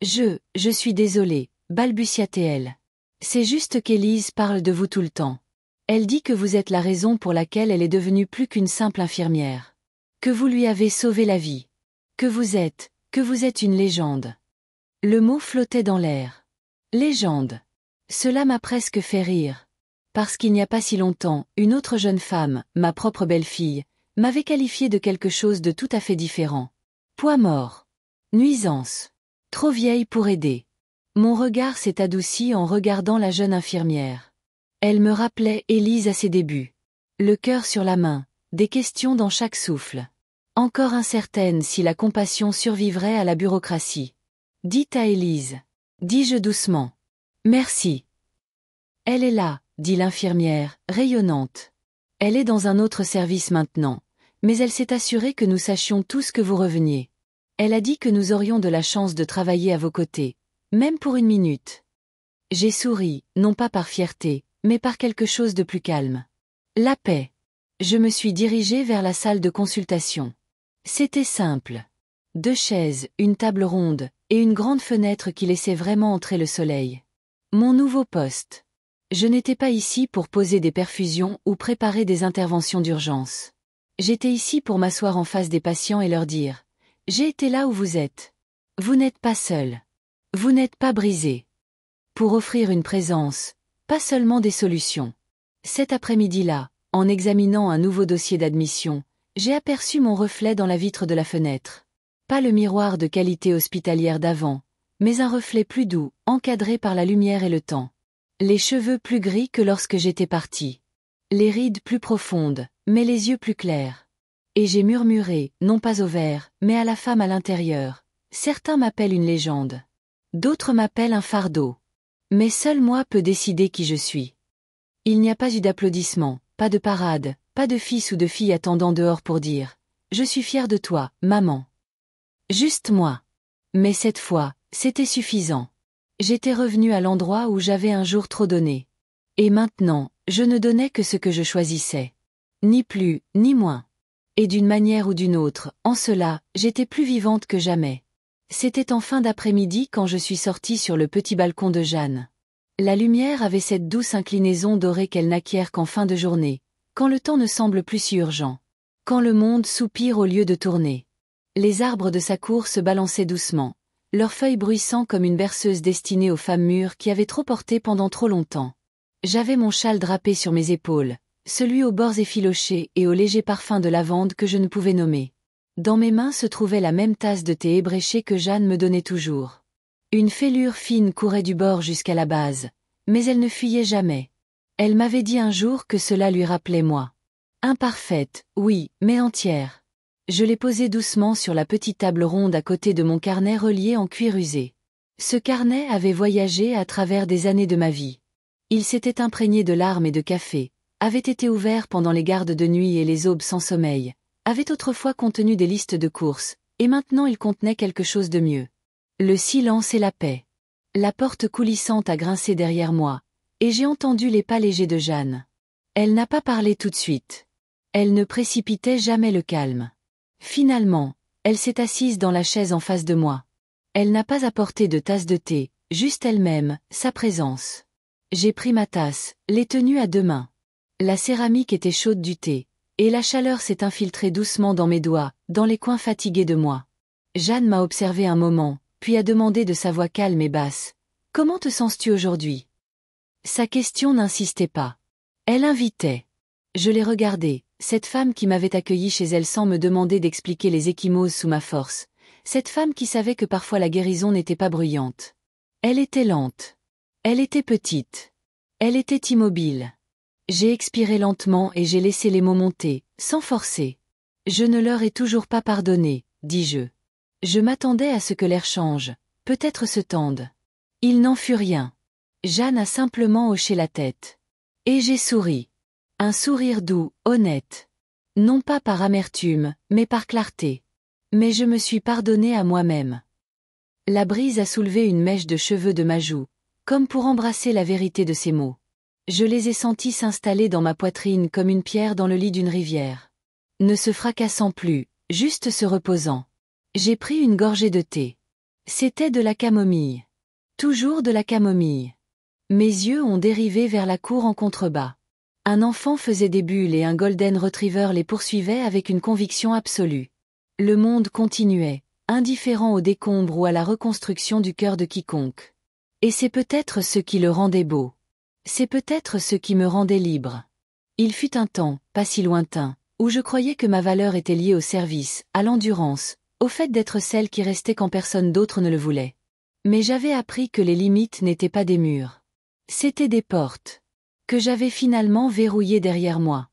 Je suis désolée, balbutia-t-elle. C'est juste qu'Élise parle de vous tout le temps. Elle dit que vous êtes la raison pour laquelle elle est devenue plus qu'une simple infirmière. Que vous lui avez sauvé la vie. Que vous êtes une légende. Le mot flottait dans l'air. Légende. Cela m'a presque fait rire. parce qu'il n'y a pas si longtemps, une autre jeune femme, ma propre belle-fille, m'avait qualifié de quelque chose de tout à fait différent. Poids mort. Nuisance. Trop vieille pour aider. Mon regard s'est adouci en regardant la jeune infirmière. Elle me rappelait Élise à ses débuts. Le cœur sur la main, des questions dans chaque souffle. Encore incertaine si la compassion survivrait à la bureaucratie. Dites à Élise. Dis-je doucement. Merci. Elle est là, dit l'infirmière, rayonnante. Elle est dans un autre service maintenant, mais elle s'est assurée que nous sachions tous que vous reveniez. Elle a dit que nous aurions de la chance de travailler à vos côtés, même pour une minute. J'ai souri, non pas par fierté, mais par quelque chose de plus calme. La paix. Je me suis dirigée vers la salle de consultation. C'était simple. 2 chaises, une table ronde, et une grande fenêtre qui laissait vraiment entrer le soleil. Mon nouveau poste. Je n'étais pas ici pour poser des perfusions ou préparer des interventions d'urgence. J'étais ici pour m'asseoir en face des patients et leur dire « J'ai été là où vous êtes. Vous n'êtes pas seul. Vous n'êtes pas brisé. » Pour offrir une présence, pas seulement des solutions. Cet après-midi-là, en examinant un nouveau dossier d'admission, j'ai aperçu mon reflet dans la vitre de la fenêtre. Pas le miroir de qualité hospitalière d'avant, mais un reflet plus doux, encadré par la lumière et le temps. Les cheveux plus gris que lorsque j'étais partie. Les rides plus profondes, mais les yeux plus clairs. Et j'ai murmuré, non pas au verre, mais à la femme à l'intérieur. Certains m'appellent une légende. D'autres m'appellent un fardeau. Mais seul moi peux décider qui je suis. Il n'y a pas eu d'applaudissements, pas de parade, pas de fils ou de filles attendant dehors pour dire « Je suis fière de toi, maman ». Juste moi. Mais cette fois, c'était suffisant. J'étais revenue à l'endroit où j'avais un jour trop donné. Et maintenant, je ne donnais que ce que je choisissais. Ni plus, ni moins. Et d'une manière ou d'une autre, en cela, j'étais plus vivante que jamais. C'était en fin d'après-midi quand je suis sortie sur le petit balcon de Jeanne. La lumière avait cette douce inclinaison dorée qu'elle n'acquiert qu'en fin de journée, quand le temps ne semble plus si urgent. Quand le monde soupire au lieu de tourner. Les arbres de sa cour se balançaient doucement, leurs feuilles bruissant comme une berceuse destinée aux femmes mûres qui avaient trop porté pendant trop longtemps. J'avais mon châle drapé sur mes épaules, celui aux bords effilochés et au léger parfum de lavande que je ne pouvais nommer. Dans mes mains se trouvait la même tasse de thé ébréché que Jeanne me donnait toujours. Une fêlure fine courait du bord jusqu'à la base, mais elle ne fuyait jamais. Elle m'avait dit un jour que cela lui rappelait moi. Imparfaite, oui, mais entière. Je l'ai posée doucement sur la petite table ronde à côté de mon carnet relié en cuir usé. Ce carnet avait voyagé à travers des années de ma vie. Il s'était imprégné de larmes et de café, avait été ouvert pendant les gardes de nuit et les aubes sans sommeil, avait autrefois contenu des listes de courses, et maintenant il contenait quelque chose de mieux. Le silence et la paix. La porte coulissante a grincé derrière moi, et j'ai entendu les pas légers de Jeanne. Elle n'a pas parlé tout de suite. Elle ne précipitait jamais le calme. Finalement, elle s'est assise dans la chaise en face de moi. Elle n'a pas apporté de tasse de thé, juste elle-même, sa présence. J'ai pris ma tasse, l'ai tenue à 2 mains. La céramique était chaude du thé, et la chaleur s'est infiltrée doucement dans mes doigts, dans les coins fatigués de moi. Jeanne m'a observé un moment, puis a demandé de sa voix calme et basse. « Comment te sens-tu aujourd'hui » Sa question n'insistait pas. Elle invitait. Je l'ai regardée, cette femme qui m'avait accueillie chez elle sans me demander d'expliquer les ecchymoses sous ma force, cette femme qui savait que parfois la guérison n'était pas bruyante. Elle était lente. Elle était petite. Elle était immobile. J'ai expiré lentement et j'ai laissé les mots monter, sans forcer. Je ne leur ai toujours pas pardonné, dis-je. Je m'attendais à ce que l'air change, peut-être se tende. Il n'en fut rien. Jeanne a simplement hoché la tête. Et j'ai souri. Un sourire doux, honnête. Non pas par amertume, mais par clarté. Mais je me suis pardonné à moi-même. La brise a soulevé une mèche de cheveux de ma joue, comme pour embrasser la vérité de ces mots. Je les ai sentis s'installer dans ma poitrine comme une pierre dans le lit d'une rivière. Ne se fracassant plus, juste se reposant. J'ai pris une gorgée de thé. C'était de la camomille. Toujours de la camomille. Mes yeux ont dérivé vers la cour en contrebas. Un enfant faisait des bulles et un golden retriever les poursuivait avec une conviction absolue. Le monde continuait, indifférent au décombre ou à la reconstruction du cœur de quiconque. Et c'est peut-être ce qui le rendait beau. C'est peut-être ce qui me rendait libre. Il fut un temps, pas si lointain, où je croyais que ma valeur était liée au service, à l'endurance, au fait d'être celle qui restait quand personne d'autre ne le voulait. Mais j'avais appris que les limites n'étaient pas des murs. C'étaient des portes. Que j'avais finalement verrouillées derrière moi.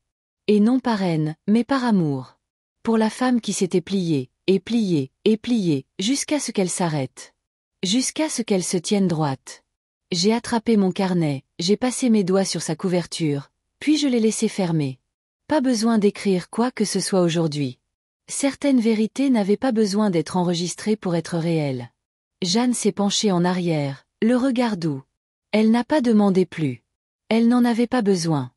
Et non par haine, mais par amour. Pour la femme qui s'était pliée, et pliée, et pliée, jusqu'à ce qu'elle s'arrête. Jusqu'à ce qu'elle se tienne droite. J'ai attrapé mon carnet, j'ai passé mes doigts sur sa couverture, puis je l'ai laissé fermer. Pas besoin d'écrire quoi que ce soit aujourd'hui. Certaines vérités n'avaient pas besoin d'être enregistrées pour être réelles. Jeanne s'est penchée en arrière, le regard doux. Elle n'a pas demandé plus. Elle n'en avait pas besoin.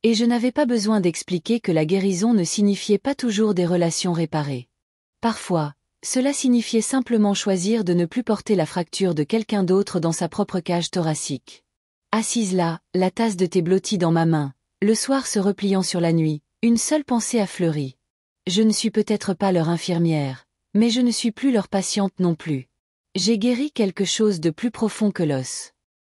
Et je n'avais pas besoin d'expliquer que la guérison ne signifiait pas toujours des relations réparées. Parfois, cela signifiait simplement choisir de ne plus porter la fracture de quelqu'un d'autre dans sa propre cage thoracique. Assise là, la tasse de thé blottie dans ma main, le soir se repliant sur la nuit, une seule pensée a fleuri. Je ne suis peut-être pas leur infirmière, mais je ne suis plus leur patiente non plus. J'ai guéri quelque chose de plus profond que l'os.